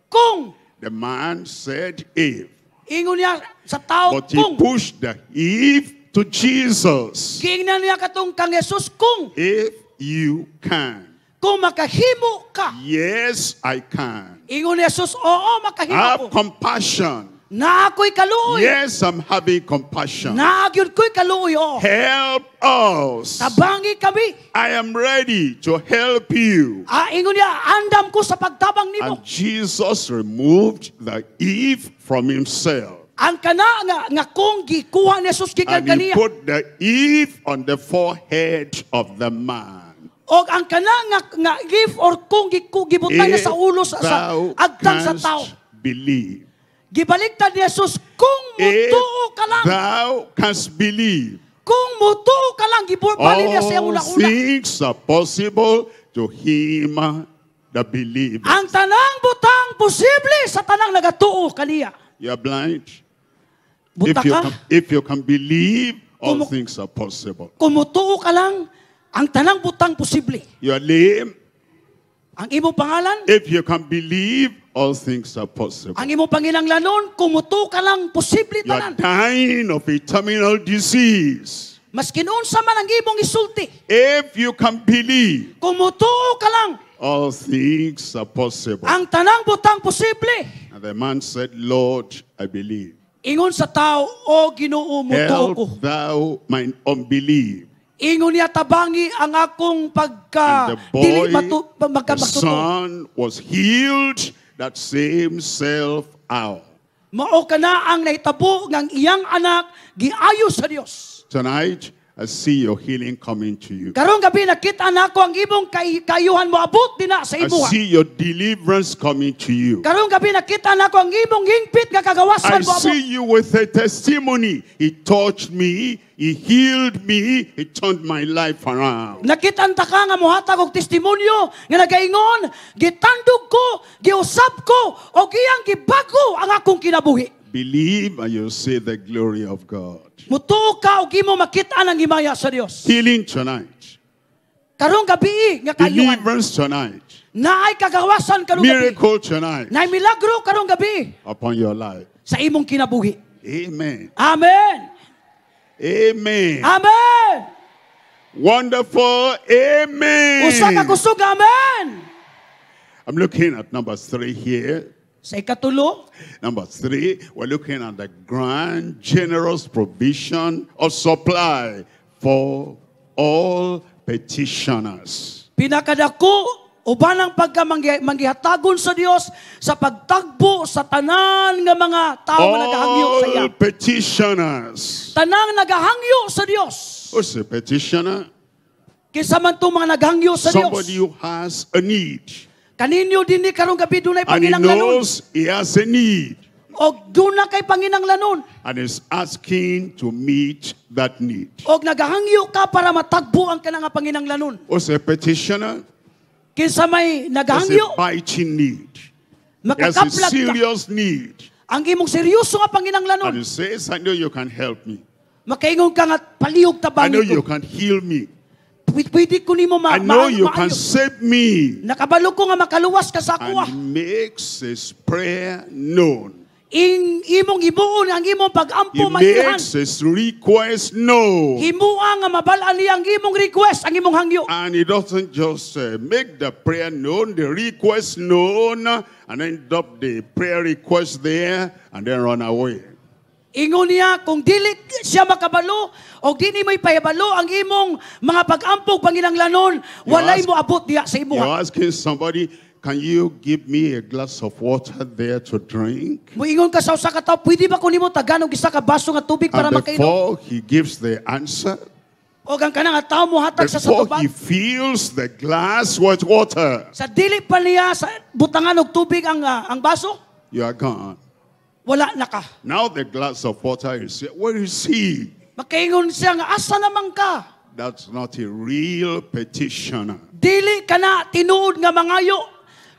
kung The man said if. ingon niya sa tao But he kung pushed the if to Jesus. giingnan niya katong kang Jesus kung If you can. kung makahimo ka. Yes, I can. Ingon ni Jesus, oo makahimo Have ko. compassion. Na ako'y kaluoy. Yes, I'm having compassion. Na agyod ko'y kaluoy, oo. Help us. Tabangi kami. I am ready to help you. Ingon niya, andam ko sa pagtabang nimo. And Jesus removed the if from himself. Ang kana nga kung gikuha ni Jesus gikan And he kaniya. put the if on the forehead of the man. O ang kana nga if or kung gibutan niya sa ulo sa thou agtang sa tao. canst believe. Gibaliktad ni Jesus, kung If mutuo ka lang, thou canst believe, kung mutuo ka lang, giburbali niya sa all una-una. things are possible to him that believeth. Ang tanang butang posible sa tanang nagatuo kaniya. You are blind. Buta ka, If you can believe, all Kumu- things are possible. kung mutuo ka lang, ang tanang butang posible. You are lame. Ang imong pangalan, If you can believe, all things are possible. ang imong panginanglanon, kung mutuo ka lang, posible You are tanan. dying of a terminal disease. Maskin unsa man ang imong isulti, If you can believe, kung mutuo ka lang, all things are possible. Ang tanang butang posible. And the man said, Lord, I believe. Ingon sa tao, o Ginoo, mutuo ko. Help thou my unbelief. Ingon niya tabangi ang akong And the boy, the magkamatuto. son, was healed that same self hour. Mao ka na ang naitabo ng iyang anak, giayo sa Dios. Tonight, I see your healing coming to you. Karong gabi nakita na ako ang imong kayuhan mo abot dina sa I imuha. see your deliverance coming to you. Karong gabi nakita na ako ang imong hingpit nga I kagawasan mo abot. see you with a testimony. He touched me, He healed me, He turned my life around. Nakitanta ka nga muhatag og testimonyo nga nagaingon, gitandog ko, giusab ko, o giyang gibago ang akong kinabuhi. Believe and you'll see the glory of God. Mutuo ka og imo makita ang himaya sa Dios. Healing tonight. Karong gabi nga kayuhan. Deliverance tonight. Naay kagawasan karong gabi. Miracle tonight Naay milagro karong gabi upon your life. sa imong kinabuhi. Amen. Amen. Amen. Amen. Wonderful. Amen. Usa ka kusog amen. I'm looking at number 3 here. Sa ikatulo, Number 3, we're looking at the grand, generous provision of supply for all petitioners. pinakadako uban ang pagkamanggihatagon sa Dios sa pagtagbo sa tanan nga mga tao nga nagahangyo sa iya. All petitioners. Tanang nagahangyo sa Dios. Who's a petitioner? Kinsa man tong mga naghangyo sa Somebody Dios. who has a need. Kaninyo dinhi karong gabi dunay And he panginanglanon. knows he has a need. Og duna kay panginanglanon. And is asking to meet that need. Og nagahangyo ka para matagbo ang kanang panginanglanon. Who's a petitioner? Kinsa may Has nagahangyo, a biting need. He has a makakaplag ka. serious need. Ang imong seryoso nga And panginanglanon. he says, I know you can help me. Makaingon ka nga palihog I tabangi know you ko. can heal me. Pwede ko nimo I know you can maayo. save me. Nakabalo ko nga makaluwas ka sa ako. And he makes his prayer known. Imong ibuon ang imong He pag-ampo maihan. makes his request known. Himuang nga mabalaan niya ang imong request, ang imong hangyo. And he doesn't just make the prayer known, the request known, and then drop the prayer request there and then run away. Ingon niya, kung dili siya makabalo, o dili may payabalo ang imong mga pag-ampog panginanglanon, walay ask- mo abot diya sa You're imuha. asking somebody, can you give me a glass of water there to drink? Muingon ka sa usa ka tawo, pwede ba ko nimo taganog isa ka baso nga tubig para And makainom? before he gives the answer, O ang kanang nga tawo mo hatag sa before tubig. he fills the glass with water, Sa dili pa niya sa butangan og tubig ang baso, you are gone. wala na ka. Now the glass of water is here. Where is he? Makaingon siya nga asa naman ka? That's not a real petitioner. Dili ka na tinuod nga mangayo.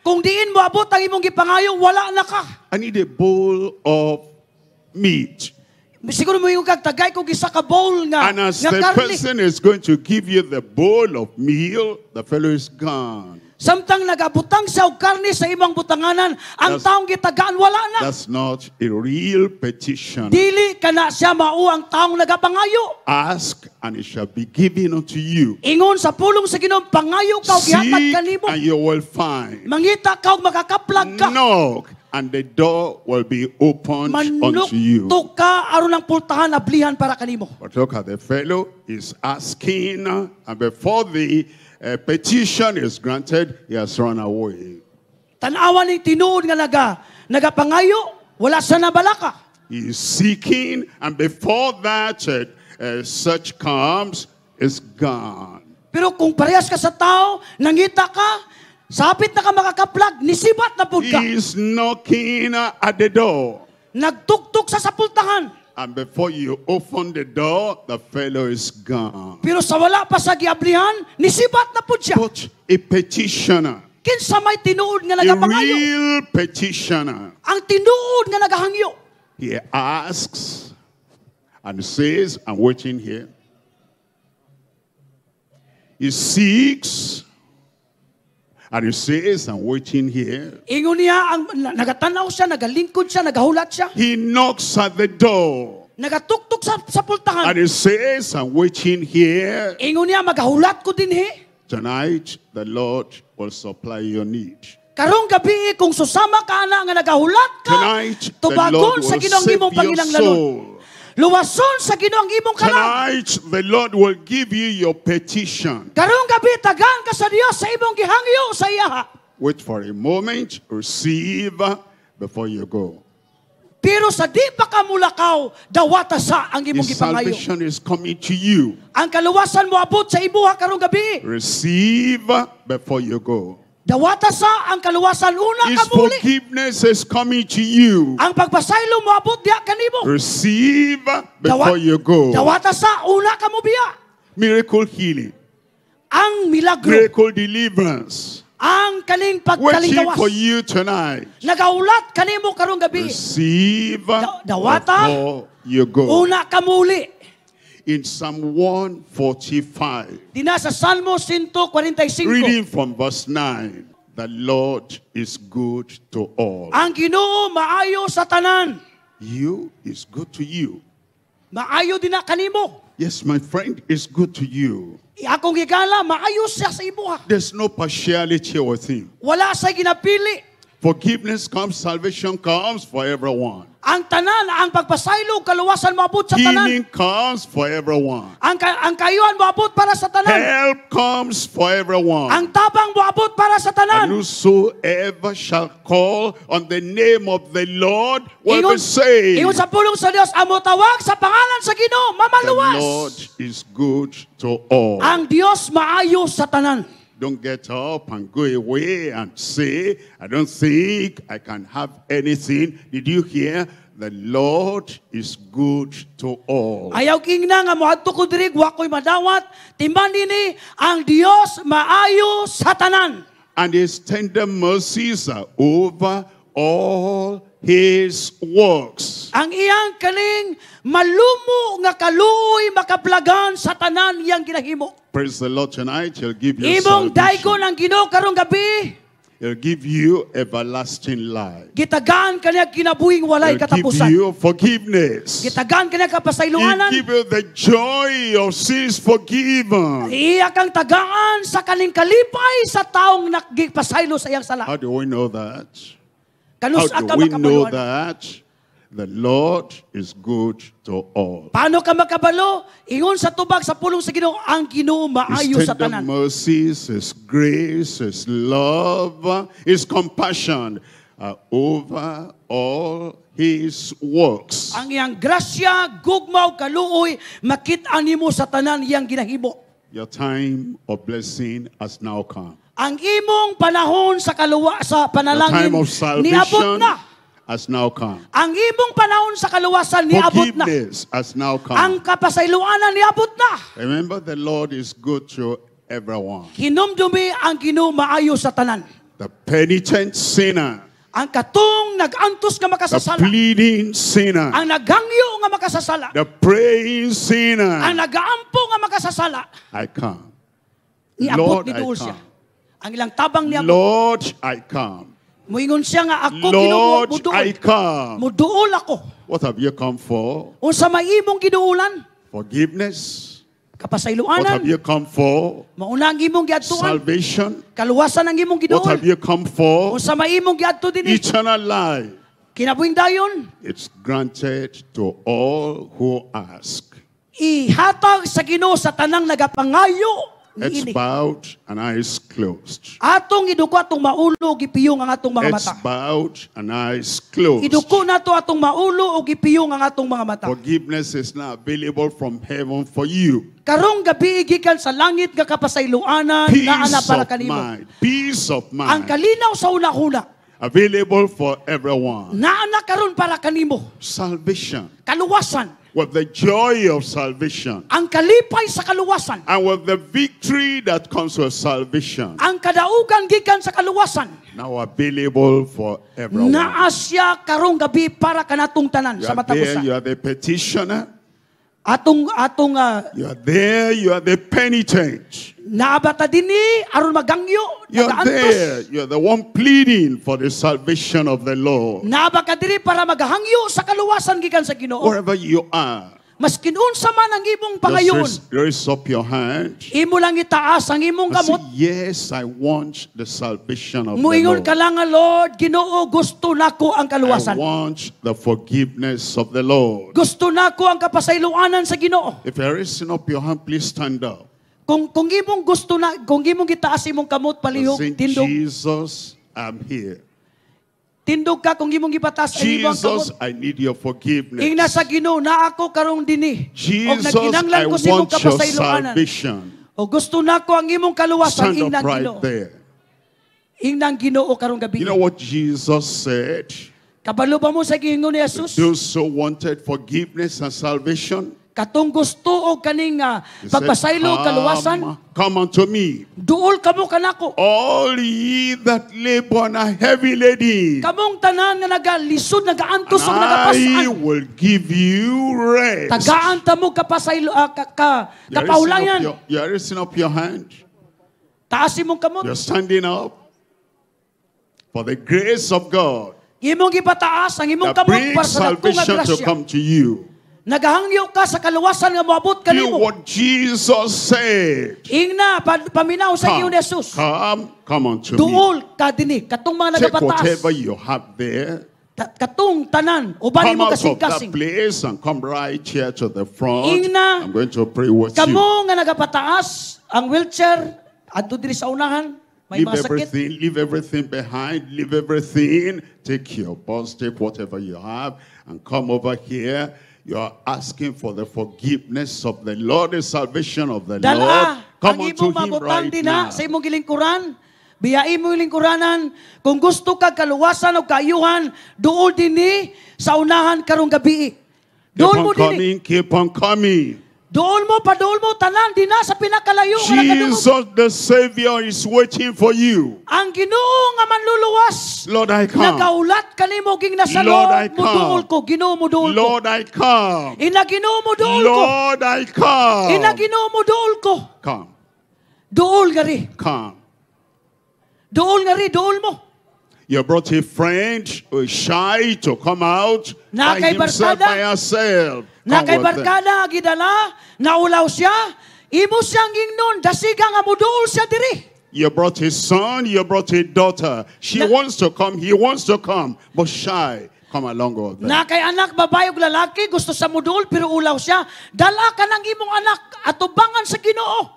Kung diin mo abot ang imong gipangayo, wala na ka. I need a bowl of meat. Siguro mo yung kagtagay kung isa ka bowl nga, And as nga the karne. person is going to give you the bowl of meal, the fellow is gone. Samtang nagabutang siya og karne sa imong butanganan, ang That's- taong gitagaan wala na. That's not a real petition. Dili ka na siya mao ang taong nagapangayo. Ask and it shall be given unto you. Ingon sa pulong sa Ginoo, pangayo ka og gihatag Seek kanimo. and you will find. Mangita ka og makakaplag ka. Knock and the door will be opened unto you. Manukto ka aron ang pultahan ablihan para kanimo. But look at the fellow is asking, and before the petition is granted, he has run away. Tanawan ni tinuod nga nagapangayo, wala sa nabalaka. He is seeking, and before that search comes, is gone. Pero kung parehas ka sa tao, nangita ka, sapit na ka makakaplag, nisibat na pud ka. He is knocking at the door. Nagtuktok sa sapultahan. And before you open the door, the fellow is gone. Pero sa wala pa sa giablihan, nisibat na pud siya. But a petitioner, Kinsa may tinuod nga a nagapangayo. real petitioner, Ang tinuod nga nagahangyo. he asks and says, I'm waiting here. He seeks and he says, I'm waiting here. Ingon niya, nagatanaw siya, nagalingkod siya, nagahulat siya. He knocks at the door Nagatuktok sa pultahan. and he says, I'm waiting here. Ingon niya, magahulat ko din he. Tonight, the Lord will supply your need. Karong gabi kung susama ka na nga nagahulat ka, Tonight, the tubagon Lord sa will Ginoong save imong your pangilang lalon. soul. Luwason sa Ginoong imong kalam. Tonight, the Lord will give you your petition. Karong gabi tagan ka sa Dios sa imong gihangyo sa iya. Wait for a moment, receive before you go. Pero sa di pa ka mulakaw, dawata sa ang imong His gipangayo. salvation is coming to you. Ang kaluwasan mo abot sa ibuha karong gabi. Receive before you go. Dawata sa ang kaluwasan una His ka muli. forgiveness is coming to you. Ang pagpasaylo mo abot diya kanimo. Receive before you go. Dawata sa una ka mo biya. Miracle healing. Ang milagro, Miracle deliverance. ang kaning Waiting pagkalingawas. for you tonight. Nagaulat kanimo karong gabi. Receive dawata, before you go. Una ka muli. In Psalm 145, Dina sa Salmo 145. reading from verse 9, the Lord is good to all. Ang Ginoo maayo sa tanan. You is good to you. Maayo din na kanimo. Yes, my friend, is good to you. Akong gigala, maayo siya sa ibuha. There's no partiality with him. Wala sa ginapili. Forgiveness comes, salvation comes for everyone. Ang tanan, ang pagpasaylo, kaluwasan mo abot sa tanan. Healing comes for everyone. Ang kayuan mo abot para sa tanan. Help comes for everyone. Ang tabang mo abot para sa And tanan. whosoever shall call on the name of the Lord will be saved. Ingon sa pulong sa Dios, amo tawag sa pangalan sa Ginoo, The mamaluwas. Lord is good to all. Ang Dios maayo sa tanan. Don't get up and go away and say, I don't think I can have anything. Did you hear? The Lord is good to all. Ayaw king na nga moadto ko diri wa ko'y madawat. Timban nini ang Dios maayo sa tanan. And his tender mercies are over all his works. Ang iyang kaning malumo nga kaluoy makaplagan sa tanan iyang ginahimo. Praise the Lord tonight. He'll give you Imong daygon salvation. ang Ginoo karong gabi. He'll give you everlasting life. Gitagaan kaniya kinabuhing walay He'll give katapusan. you forgiveness. Gitagaan kaniya He'll kapasayloanan. give you the joy of sins forgiven. Iya kang tagaan sa kaning kalipay sa taong nagpasaylo sa iyang sala. How do we know that? Kanus How ka do we know makabaluan. that? The Lord is good to all. Paano ka makabalo? Ingon sa tubag sa pulong sa Ginoo, ang Ginoo maayo His sa tender tanan. mercies, His grace, His love, His compassion are over all His works. Ang iyang grasya, gugmaw, kaluoy, makit-an nimo sa tanan iyang ginahimo. Your time of blessing has now come. Ang imong panahon sa sa The panalangin time of niabot salvation na. has now come. Ang imong panahon sa kaluwasan niabot na. Forgiveness has now Ang come. kapasayloanan niabot na. Remember, the Lord is good to everyone. Hinumdumi ang Ginoo maayo sa tanan. The penitent sinner, Ang katong nag-antos nga the makasasala. pleading sinner, Ang naghangyo nga makasasala. the praying Ang sinner. nagaampo nga makasasala. I come. Niabot Lord, ni I duol siya. come. Ang ilang tabang niabot. Lord, I come. Muingon siya nga ako Ginoo Lord, muduol. I come. Muduol ako. What have you come for? Unsa may imong giduulan? Forgiveness. What have Kapasayloanan. you come for? Mauna ang imong giadtuan. Salvation. Kaluwasan ang imong What have giduol. you come for? Unsa may imong giadto dinhi? Eternal life. Kinabuhing dayon, It's granted to all who ask. ihatag sa Ginoo sa tanang nagapangayo Heads niini. bowed and eyes closed. Atong iduko atong maulo gipiyong ang atong mga Heads mata. bowed and eyes closed. Iduko nato atong maulo o gipiyong ang atong mga mata. Forgiveness is now available from heaven for you. Karong gabi gikan sa langit nga kapasayloanan naa na Peace para of kanimo. mind. Peace of Ang mind. kalinaw sa una-una Available for everyone. naa na karon para kanimo. Salvation. Kaluwasan, With the joy of salvation. ang kalipay sa kaluwasan, And with the victory that comes with salvation. ang kadaugan gikan sa kaluwasan. Now available for everyone. Naa siya karong gabi para kanatong tanan You sa are there, matapusan. you are the petitioner. Atong You are there, you are the penitent. naabata dinhi aron magangyo, You are there, nagaantos. you are the one pleading for the salvation of the Lord. Naaba ka diri para magahangyo sa kaluwasan gikan sa Ginoo. Wherever you are, Maskin unsa man ang imong pangayon, Just raise up your hand. imo lang itaas ang imong And say, kamot. yes, I want the salvation of the Muingon Lord. ka lang nga, Lord, Ginoo, gusto nako ang I kaluwasan. want the forgiveness of the Lord. Gusto nako ang kapasayloanan sa Ginoo. If you're raising up your hand, please stand up. Kung imong gusto na, kung imong gitaas imong kamot palihog, Say, tindog. Jesus, I'm here. Tindog ka kung imong gipataas ang imong kamot. Jesus, I need your forgiveness. Ingna sa Ginoo na ako karong dinhi. Og Jesus, nagkinahanglan I ko sa imong want your kapasayloanan. salvation. O gusto nako ang imong kaluwasan Stand up ingnang right Ginoo. there. Ingnang Ginoo karong gabi. You know what Jesus said? Kabalo ba mo sa giingon ni Jesus? Those who wanted forgiveness and salvation, Katong gusto og kaning he said, pagpasaylo kaluwasan, come unto me. duol kamo kanako. All ye that labor and are heavy laden, Kamong tanan nga nagalisod, nagaantos ug and I nagapasan. will give you rest. Tagaan ta mo kapasaylo kapaulayan. You're raising up your hand. Taas imong kamot. You're standing up for the grace of God Imong gipataas ang imong that kamot brings para sa dako nga salvation to grasya. come to you. Nagahangyo ka sa kaluwasan nga moabot Do kanimo. what Jesus said. Ingna paminaw sa giingon ni Jesus. Come unto me. Duol ka dinhi katong mga Take nagapataas. whatever you have there. Katong tanan uban Come imo out of that kasing-kasing. place and come right here to the front. Ingna, I'm going to pray with you. Kamo nga nagapataas ang wheelchair adto diri sa unahan, may Leave mga sakit. everything behind. Leave everything. Take your bus, take whatever you have, and come over here. You are asking for the forgiveness of the Lord, the salvation of the Lord. Dala, Come ang unto imong Him mabutan right din now. sa imong gilingkuran. Biyain mo yung lingkuranan. Kung gusto ka kaluwasan o kaayuhan, duol dinhi sa unahan karong gabi. Keep Duol mo on dinhi. coming, keep on coming. Duol mo, paduol mo, tanan, di na sa pinakalayo. nga nagadungog. Jesus the Savior is waiting for you. Ang Ginoo nga manluluwas. Lord, I come. Nagaulat kanimo ging nasa Lord, I Lord, mo duol ko, Ginoo mo duol ko. Lord, I come. Ina Ginoo mo duol ko. Lord, I come. Ina Ginoo mo duol ko. Come, Duol gari. come. Duol gari, duol mo. You brought a friend who is shy to come out Na by kay himself, barkada. by herself. Na Come kay with them. barkada gidala, naulaw siya. Imo siyang ingnon, dasiga nga mo duol siya diri. You brought a son, you brought a daughter. She wants to come, he wants to come, but shy. Come along with them. Na kay anak babae ug lalaki gusto sa modul pero ulaw siya. Dala ka ng imong anak atubangan sa Ginoo.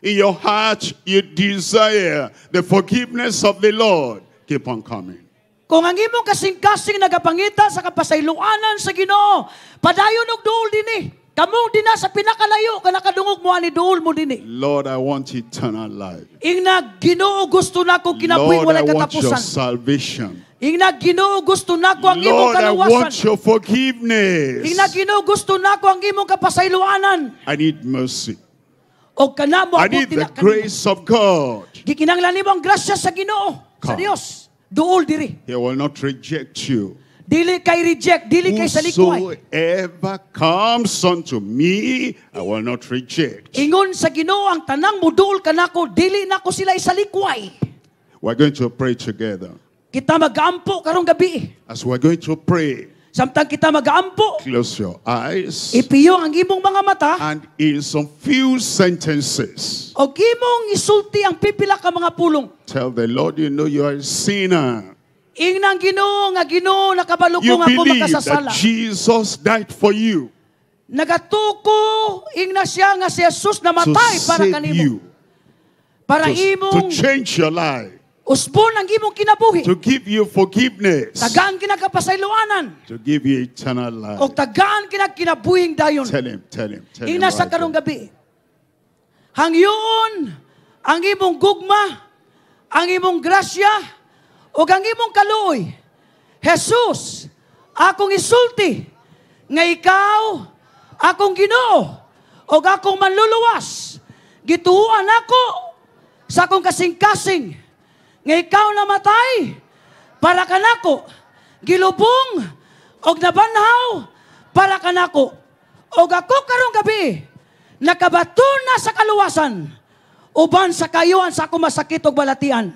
In your heart, you desire the forgiveness of the Lord. Keep on coming. Kung ang imong kasing-kasing nagapangita sa kapasayloanan sa Ginoo, padayon og duol dinhi. Kamong dina sa pinakalayo ka nakadungog mo ani duol mo dinhi. Lord, I want eternal life. Ingna Ginoo gusto nako kinabuhi Lord, I walay want your katapusan. salvation. Ingna Ginoo gusto nako ang imong Lord, I kaluwasan. want your forgiveness. Ingna Ginoo gusto nako ang imong kapasayloanan. I need mercy. O kanamo I abot need the dina kanimo. grace of God. Gikinanglan nimo ang grasya sa Ginoo, sa Come. Dios. Duol diri. He will not reject you. Dili kay reject, dili kay salikuay. Whosoever comes unto me, I will not reject. Ingon sa Ginoo ang tanang muduol kanako, dili nako sila isalikway. We're going to pray together. Kita mag-aampo karong gabi. As we're going to pray, Samtang kita mag-aampo, close your eyes. ipiyo ang imong mga mata, And in some few sentences, o imong isulti ang pipila ka mga pulong. tell the Lord, you know you are a sinner. Ingnang Ginoo nga Ginoo nakabalo You ko nga ako believe makasasala. that Jesus died for you Nagatuko ingna siya nga si Jesus to namatay para save kanimo. you, Para to imong change your life, usbon ang imong kinabuhi. to give you forgiveness, Tagaan kinagkapasayloanan. to give you eternal life. O tagaan kinabuhing dayon. Tell him, tell him, tell him. Ina sa right karong now. gabi. Hangyoon ang imong gugma, ang imong grasya, o ang imong kaluoy. Jesus, akong isulti, nga ikaw, akong Ginoo, o akong manluluwas. Gituuan ako sa akong kasing-kasing, nga ikaw namatay, para kanako, gilubong, o nabanhaw, para kanako. O ako karong gabi, nakabato na sa kaluwasan, uban sa kayuan sa akong masakit o balatian.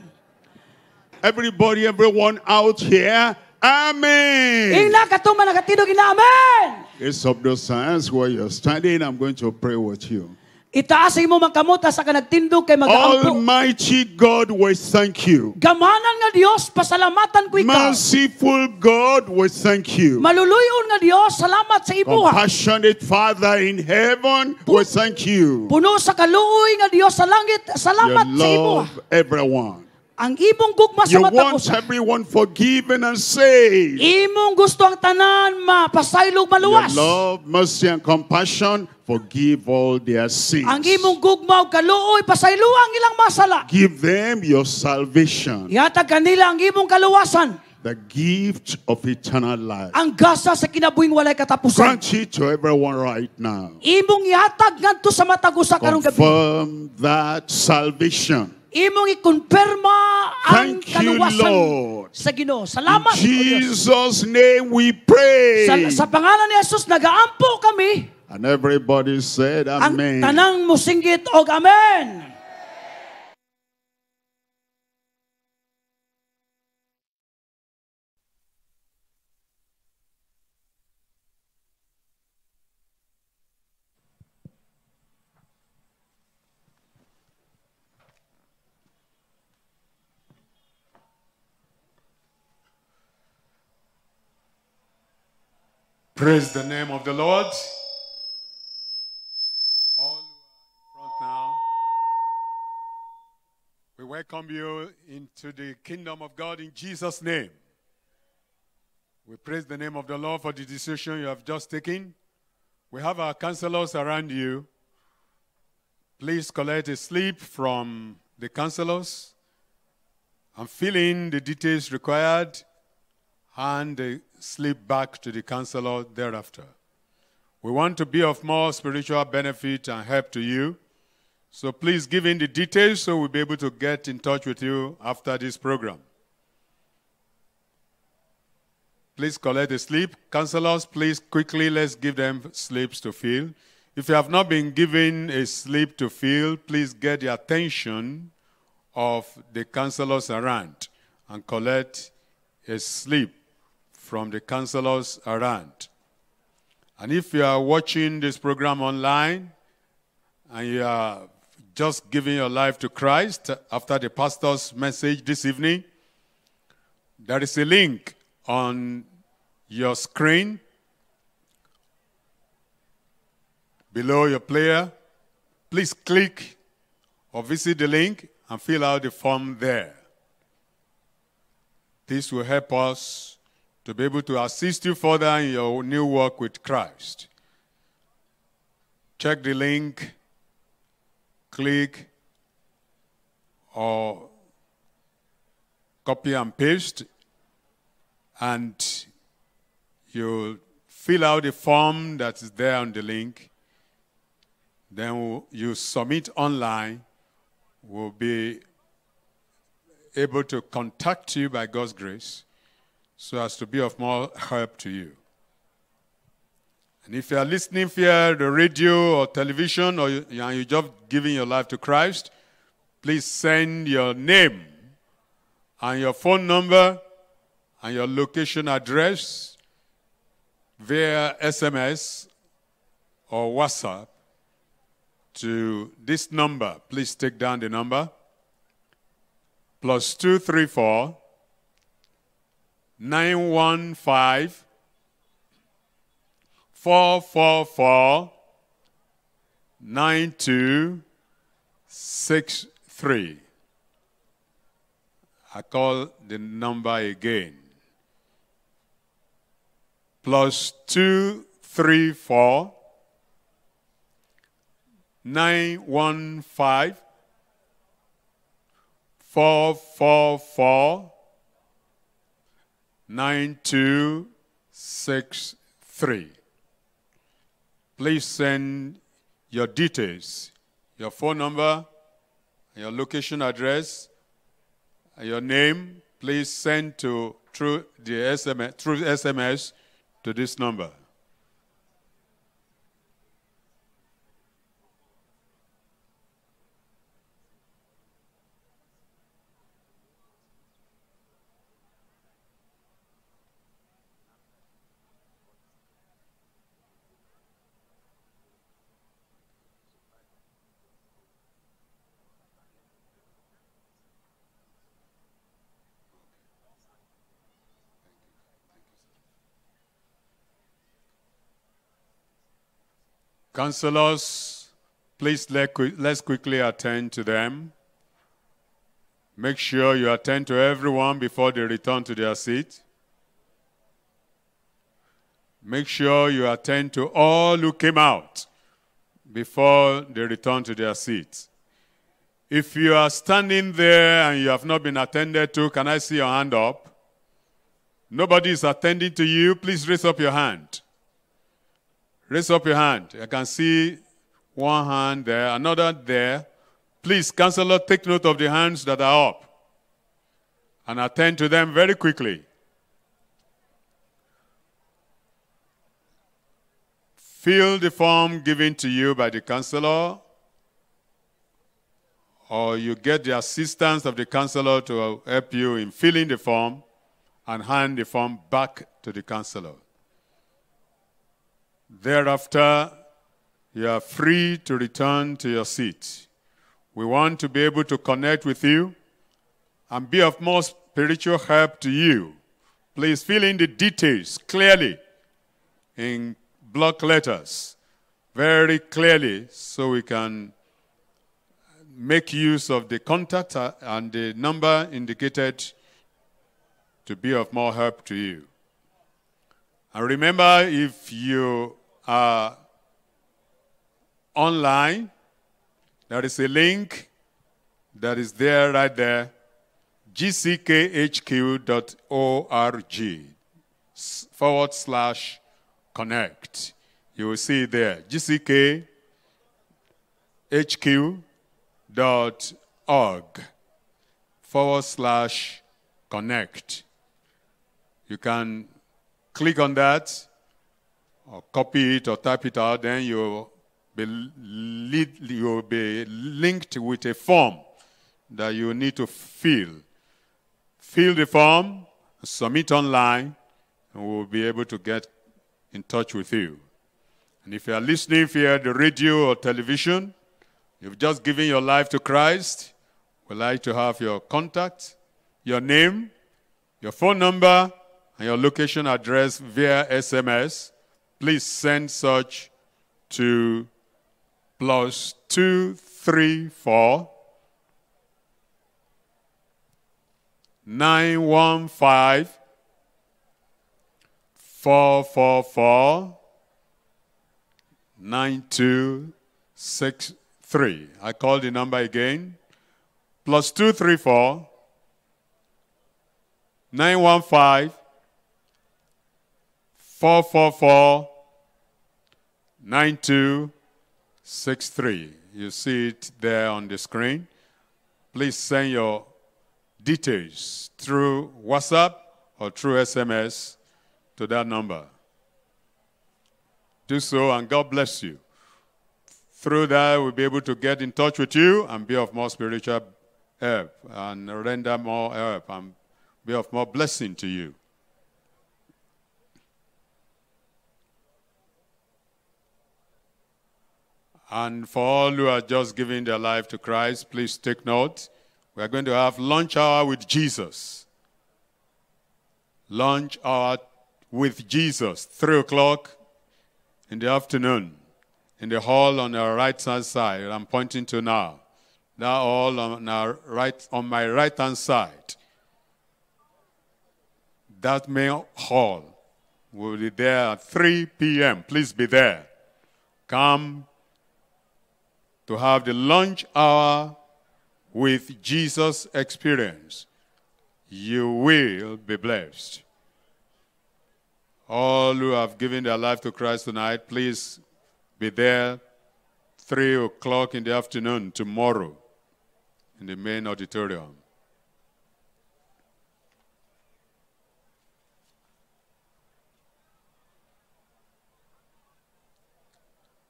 Everybody, everyone out here, amen. Ina katong manakatidog ina, amen! Raise up those hands where you're standing. I'm going to pray with you. Itaas sa imo mga kamot sa ka nagtindog kay mag-aampo. Almighty God, we thank you. Gamanan nga Dios, pasalamatan ko ikaw. Merciful God, we thank you. Maluluyon nga Dios, salamat sa ibuha. Compassionate Father in heaven, we thank you. Puno sa kaluoy nga Dios sa langit, You salamat sa ibuha. love everyone. Ang imong gugma sa You want matapusan. everyone forgiven and saved. Imong gusto ang tanan mapasaylog Your maluwas. love, mercy, and compassion, forgive all their sins. Ang imong gugma ug kaluoy pasaylo ang ilang masala. Give them your salvation, Ihatag kanila ang imong kaluwasan. the gift of eternal life. Ang gasa sa kinabuhing walay katapusan. Grant it to everyone right now. Imong ihatag ngadto sa matag usa karong gabi. Confirm that salvation. Imong ikonfirma ang Thank you, kaluwasan Lord. sa Ginoo. In Salamat. O Dios. Jesus' name we pray. Sa pangalan ni Jesus nagaampo kami. And everybody said, Ang Amen. tanang musinggit og amen. Praise the name of the Lord. All who are in front now, we welcome you into the kingdom of God in Jesus' name. We praise the name of the Lord for the decision you have just taken. We have our counselors around you. Please collect a slip from the counselors and fill in the details required. Hand the slip back to the counselor thereafter. We want to be of more spiritual benefit and help to you. So please give in the details so we'll be able to get in touch with you after this program. Please collect the slip. Counselors, please quickly, let's give them slips to fill. If you have not been given a slip to fill, please get the attention of the counselors around and collect a slip from the counselors around. And if you are watching this program online and you are just giving your life to Christ after the pastor's message this evening, there is a link on your screen below your player. Please click or visit the link and fill out the form there. This will help us to be able to assist you further in your new work with Christ. Check the link, click, or copy and paste, and you fill out the form that is there on the link. Then you submit online. We'll be able to contact you by God's grace so as to be of more help to you. And if you are listening via the radio or television or you're just giving your life to Christ, please send your name and your phone number and your location address via SMS or WhatsApp to this number. Please take down the number. +234 915 444 9263. I call the number again. +234 915 444 9263. Please send your details, your phone number, your location address, your name. Please send through SMS to this number. Counselors, please let's quickly attend to them. Make sure you attend to everyone before they return to their seat. Make sure you attend to all who came out before they return to their seats. If you are standing there and you have not been attended to, can I see your hand up? Nobody is attending to you. Please raise up your hand. Raise up your hand. I can see one hand there, another there. Please, counselor, take note of the hands that are up and attend to them very quickly. Fill the form given to you by the counselor, or you get the assistance of the counselor to help you in filling the form and hand the form back to the counselor. Thereafter, you are free to return to your seat. We want to be able to connect with you and be of more spiritual help to you. Please fill in the details clearly in block letters, very clearly, so we can make use of the contact and the number indicated to be of more help to you. And remember, if you are online, there is a link that is there right there, gckhq.org/connect. You will see it there, gckhq.org/connect. You can click on that or copy it or type it out, then you'll be linked with a form that you need to fill. Fill the form, submit online, and we'll be able to get in touch with you. And if you are listening via the radio or television, you've just given your life to Christ, we'd like to have your contact, your name, your phone number, and your location address via SMS. Please send such to +234 915 444 9263. I call the number again. +234 915 444 9263. You see it there on the screen. Please send your details through WhatsApp or through SMS to that number. Do so and God bless you. Through that, we'll be able to get in touch with you and be of more spiritual help and render more help and be of more blessing to you. And for all who are just giving their life to Christ, please take note. We are going to have lunch hour with Jesus. Lunch hour with Jesus, 3 o'clock in the afternoon, in the hall on our right-hand side. I'm pointing to now. That hall on my right-hand side. That main hall will be there at 3 p.m. Please be there. Come to have the lunch hour with Jesus experience. You will be blessed. All who have given their life to Christ tonight, please be there 3 o'clock in the afternoon tomorrow in the main auditorium.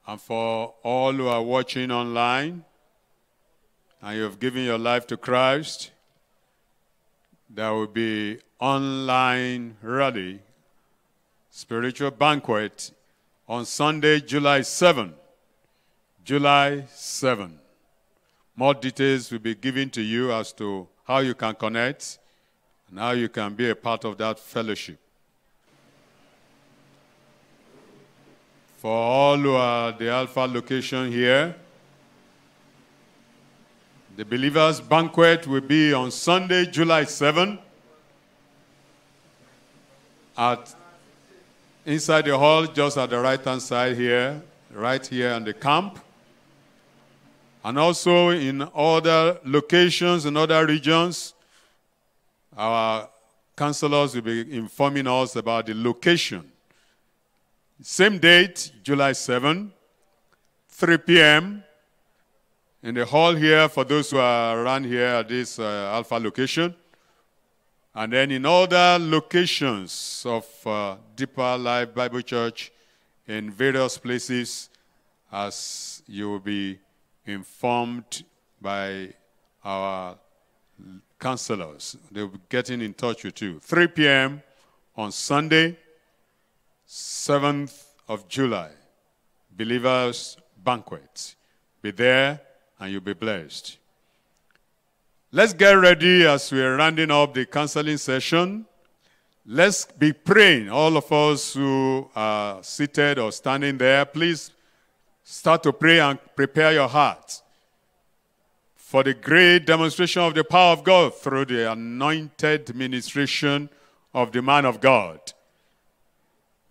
And for all who are watching online and you have given your life to Christ, there will be online rally, spiritual banquet on Sunday, July 7. July 7. More details will be given to you as to how you can connect and how you can be a part of that fellowship. for all who are at the Alpha location here. The Believers Banquet will be on Sunday, July 7, inside the hall, just at the right-hand side here, right here in the camp. And also in other locations, in other regions, our counselors will be informing us about the location. Same date, July 7, 3 p.m., in the hall here for those who are around here at this Alpha location. And then in other locations of Deeper Life Bible Church in various places, as you will be informed by our counselors. They'll be getting in touch with you. 3 p.m. on Sunday, 7th of July, Believers Banquet. Be there and you'll be blessed. Let's get ready as we're rounding up the counseling session. Let's be praying. All of us who are seated or standing there, please start to pray and prepare your heart for the great demonstration of the power of God through the anointed ministration of the man of God.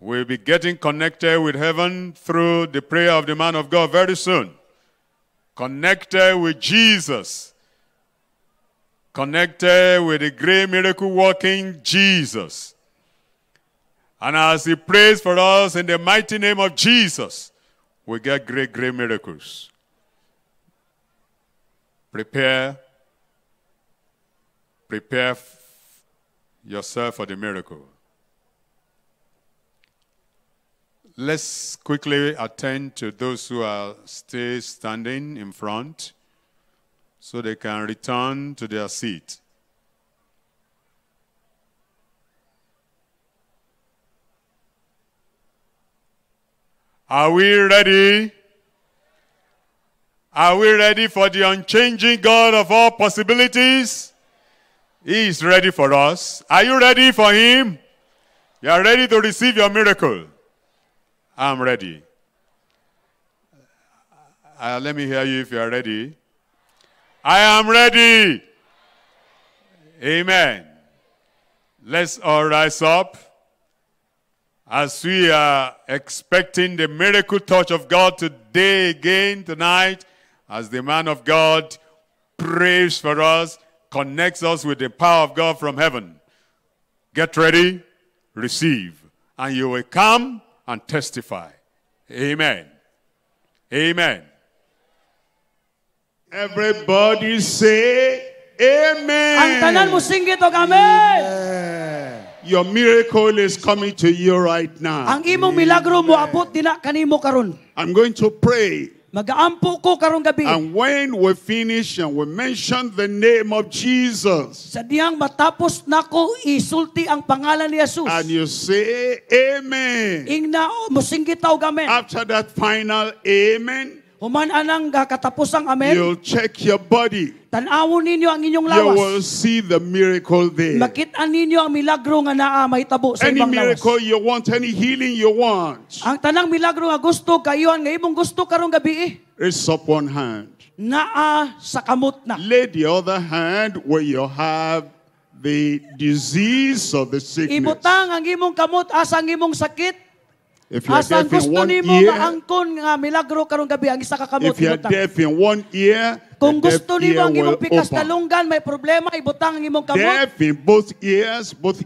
We'll be getting connected with heaven through the prayer of the man of God very soon. Connected with Jesus. Connected with the great miracle-working Jesus. And as he prays for us in the mighty name of Jesus, we get great, great miracles. Prepare yourself for the miracle. Let's quickly attend to those who are still standing in front so they can return to their seat. Are we ready? Are we ready for the unchanging God of all possibilities? He is ready for us. Are you ready for him? You are ready to receive your miracle. I'm ready. Let me hear you if you are ready. I am ready. Amen. Let's all rise up as we are expecting the miracle touch of God today again, tonight, as the man of God prays for us, connects us with the power of God from heaven. Get ready, receive, and you will come and testify. Amen. Amen. Everybody say amen. Ang tanan mo singgit og amen. Your miracle is coming to you right now. Ang imong milagro mo abot dina kanimo karon. I'm going to pray. Mag-aampo ko karong gabi. And when we finish and we mention the name of Jesus, Sa diyang matapos nako isulti ang pangalan ni Jesus. and you say amen. Ingna mo singgit og amen. After that final amen, Human anang katapusang amen. you'll check your body. Tanawon ninyo ang inyong You lawas. will see the miracle there. Makit-an ninyo ang milagro nga naa mahitabo sa Any ibang lawas. miracle you want, any healing you want, Ang tanang milagro nga gusto kayuan nga imong gusto karong gabi raise up one hand. naa sa kamot na. Lay the other hand where you have the disease or the sickness. Ibutang ang imong kamot asa ang imong sakit. If you're Asa ang deaf in gusto one nimo ear, maangkon nga milagro karong gabi ang isa ka kamot if you're ibutang. deaf in one ear, Kung the deaf gusto nimo ear ang will imong pikas open. talunggan may problema ibutang ang imong kamot. Deaf in both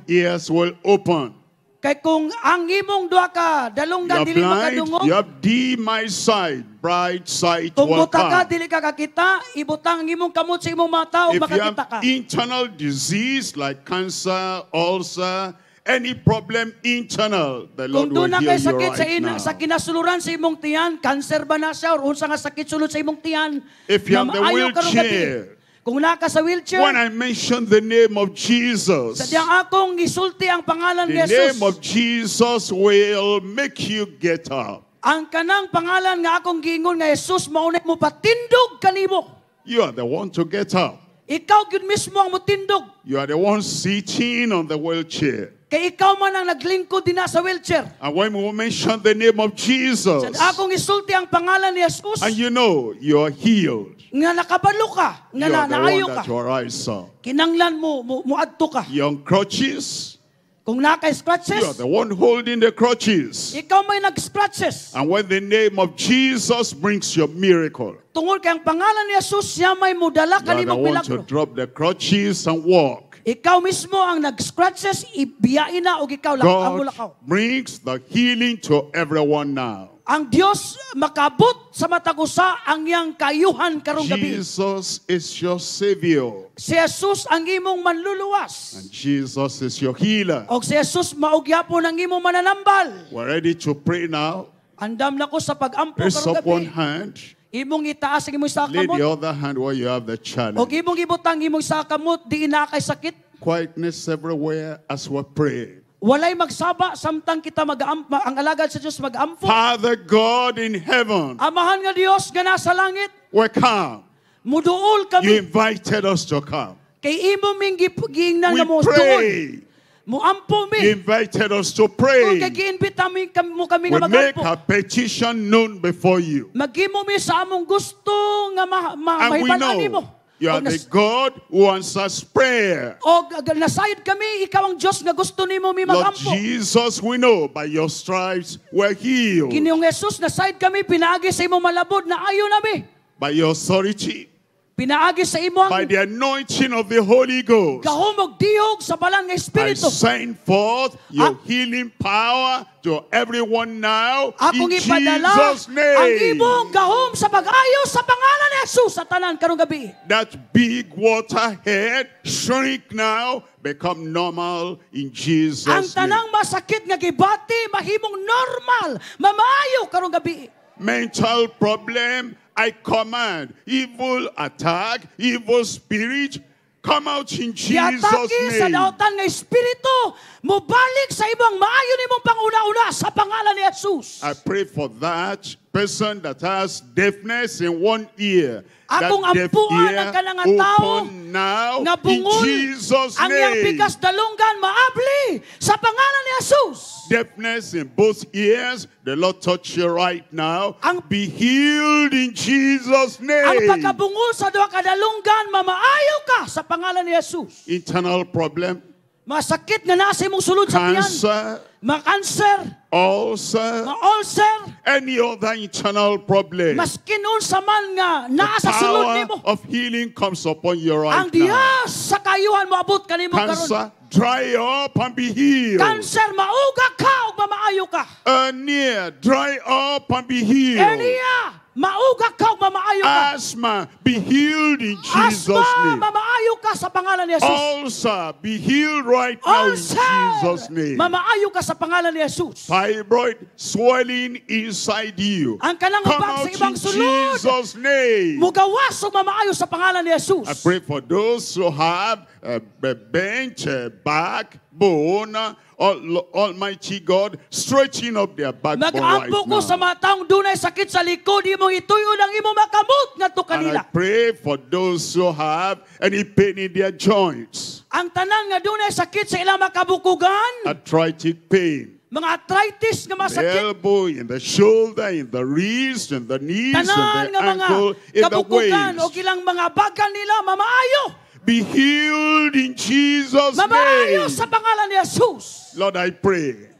ears will open. Kay kung ang imong duha ka dalunggan You're dili blind, makadungog. you have dim side, bright side Kung will buta ka come. dili ka kakita, ibutang ang imong kamot sa imong mata ug If you makakita ka. have internal disease like cancer, ulcer, any problem internal, the Kung Lord will doon na heal kay you sakit right now. sa kinasuluran sa imong tiyan, cancer ba na siya or unsa nga sakit sulod sa imong tiyan? If you have the maayo karong gabi. wheelchair, Kung naa ka sa wheelchair, when I mention the name of Jesus, sa diyang akong gisulti ang pangalan ni the Jesus. name of Jesus will make you get up. Ang kanang pangalan nga akong giingon nga Jesus maunay mo patindog kanimo. You are the one to get up. Ikaw gyud mismo ang motindog. You are the one sitting on the wheelchair. Kay ikaw man ang naglingkod din na sa wheelchair. And when we mention the name of Jesus, Sa akong isulti ang pangalan ni Jesus, and you know you're healed, nga nakabalo ka, nga you're the naayo one ka, that your eyes saw. kinanglan mo muadto ka. You're on crutches, Kung you're naka-scratches, the one holding the crutches. ikaw may nag-scratches. And when the name of Jesus brings your miracle, Tungod kay ang pangalan ni Jesus, siya may mudala you're the kanimong one to milagro. drop the crutches and walk. Ikaw mismo ang nag-scratches, ibiyain na o ikaw lang ang mulakaw. God brings the healing to everyone now. Ang Dios makabot sa matagusa ang iyang kayuhan karong gabi. Jesus is your Savior. Si Jesus ang imong manluluwas. And Jesus is your healer. O si Jesus maugyapon ang imong mananambal. We're ready to pray now. Andam na ko sa pag-ampo Raise karong up one gabi. hand. Imong itaas ang imong isa Lay the kamot. other hand where you have the O challenge. imong ibutang imong isa kamot, di ina kay sakit. Quietness everywhere as we pray. Walay magsaba samtang kita ang alagad sa Dios mag-ampo. Father God in heaven, Amahan nga Dios nga nasa langit, we come. muduol You kami invited us to come. kay imo ming giingnan We nga mo duol. pray. Muampo You mi. invited us to Kung pray. kay giimbita mo kami We nga make magampo. our petition known before you. Magimo mi sa among gusto nga And we mahibalaan nimo. know you are the God who answers prayer. O nasayod kami, ikaw ang Diyos nga gusto nimo mi Lord magampo. Jesus, we know by your stripes we're healed. Kiniong Jesus, nasayod kami, pinaagi sa imong malabod na ayo nami. By your authority, Pinaagi sa imo by ang the anointing of the Holy Ghost, gahumog dihog sa balang nga I Espiritu. send forth your healing power to everyone now Akong in ipadala Jesus' ang name. imong gahom sa pag-ayo sa pangalan ni Jesus sa tanan karong gabi. That big waterhead shrink now, become normal in Ang Jesus' name. tanang masakit nga gibati mahimong normal, mamaayo karong gabi. Mental problem, I command evil attack, evil spirit, come out in Jesus' Giatake sa name. dautan nga Espiritu, mubalik sa imong maayo nimong panguna-una sa pangalan ni Jesus. I pray for that person that has deafness in one ear. Akong That deaf ampuan ear ang kanang tao open now nga in bungol Jesus' ang iyang name. bigas dalunggan maabli sa pangalan ni Jesus. Deafness in both ears, the Lord touch you right now. Ang- Be healed in Jesus' Ang name. pagkabungol sa duha ka dalunggan mamaayo ka sa pangalan ni Jesus. Internal problem, Masakit nga nasa imong sulod sa tiyan. cancer, Mga cancer, ulcer, mga ulcer, any other internal problem. maskin unsa man nga The naa sa sulod power nimo. of healing comes upon you Ang right now. Dios sa kayuhan mo abot kanimo karon. Cancer, dry up and be healed. Cancer mauga ka ug mamaayo ka. Hernia, dry up and be healed. Hernia, mauga ka ug mamaayo ka. Asthma, be healed in Jesus' Asma, name. mamaayo ka sa pangalan ni Jesus. Ulcer, be healed right now in Jesus' Ulcer, name. mamaayo ka sa pangalan ni Jesus. Fibroid, swelling inside you. Ang kanang Come ubag out sa ibang in sulod, Jesus' name. mugawas ug mamaayo sa pangalan ni Jesus. I pray for those who have a bent backbone. Almighty God, stretching up their backbone right Mag-ampo ko sa now. mga taong dunay sakit sa likod, imong ituyo ng imong makamot nga to And I kanila. pray for those who have any pain in their joints, Ang tanan nga dunay sakit sa ilang makabukugan, arthritic pain, mga arthritis nga the masakit, elbow, in the shoulder, in the wrist, in the knees, in tanan the nga mga ankle, in the kabukugan o waist. ilang mga bagan nila, mamaayo. Be healed in Jesus' Mamaayo name. sa pangalan ni Jesus. Lord, I pray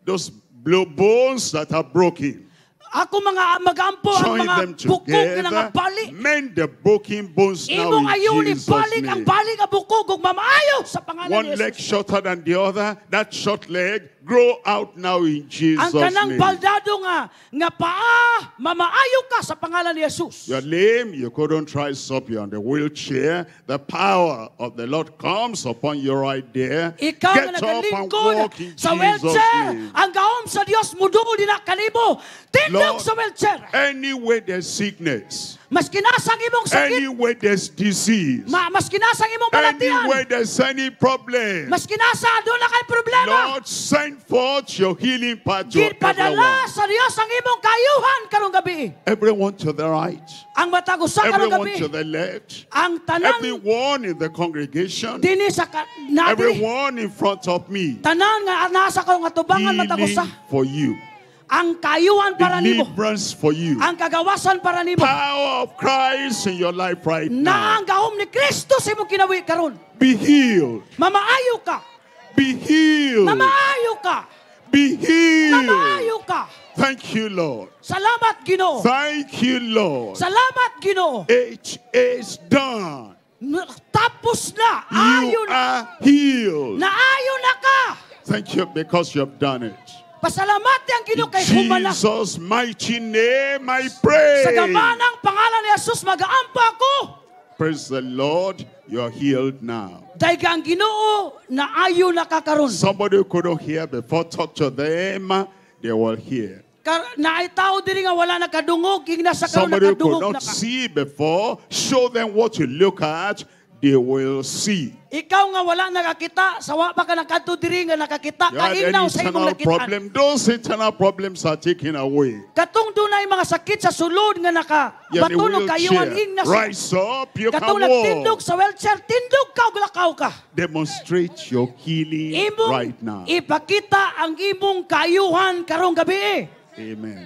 those blue bones that are broken, Ako mga mag-ampo ang join mga them bukog nga together, bali. mend the broken bones now Imong ayun in Jesus' ibalik ang name. bali nga bukog ug mamaayo sa pangalan One ni leg Jesus. shorter than the other, that short leg grow out now in Jesus' Ang kanang name. baldado nga paa, mamaayo ka sa pangalan ni Jesus. You're lame, you couldn't rise up, you're on the wheelchair. The power of the Lord comes upon you right there. Ikaw Get nga up and nagalingkod walk in sa Jesus' wheelchair, name. ang gahom sa Dios muduol din na kanimo. Tindog Lord, sa wheelchair. anywhere there's sickness, Mas kinasang imong sakit. Anywhere there's disease, Mas kinasang imong balatian. anywhere there's any problem, Mas kinasa doon na kay problema. Lord, send forth your healing power to Ginpadala everyone. sa Dios ang imong kayuhan karong gabi. Everyone to the right, Ang matag usa karong everyone gabi. to the left, Ang tanan everyone in the congregation, dinhi sa nadiri. everyone in front of me. Tanan nga nasa ko nga tubangan matag Healing usa. for you, Ang kayuhan para nimo. deliverance for you, Ang kagawasan para nimo. power of Christ in your life right Na now. ang gahom ni Kristo sa imong kinabuhi karon. Be healed, Mamaayo ka. be healed, Mamaayo ka. be healed. Mamaayo ka. Thank you, Lord. Salamat Ginoo. Thank you, Lord. Salamat Ginoo. It is done. Tapos na. You Ayo na. are healed. Naayo na ka. Thank you because you have done it. Pasalamat ang Ginoo kay In humana. Jesus' mighty name I pray. Sa gamanang pangalan ni Jesus magaampa ko. Praise the Lord. You are healed now. Dahil ka ang Ginoo naayo na ka karon. Somebody who couldn't hear before, talk to them. They will hear. Naay tao diri nga wala nakadungog, ingna sa karon Somebody who could nakadungog na not ka. see before, show them what you look at. They will see. Ikaw nga wala nakakita, sawa pa ka nakadto diri nga nakakita, You had kainaw any sa imong internal nakitaan. problem, those internal problems are taken away. Katong dunay mga sakit sa sulod nga You're in a nakabatunog kayo ang wheelchair. ingna sa Rise up, you can katong nagtindog walk. sa wheelchair, tindog ka ug lakaw ka. Demonstrate your healing Imong right now. ipakita ang imong kayuhan karong gabi. Amen.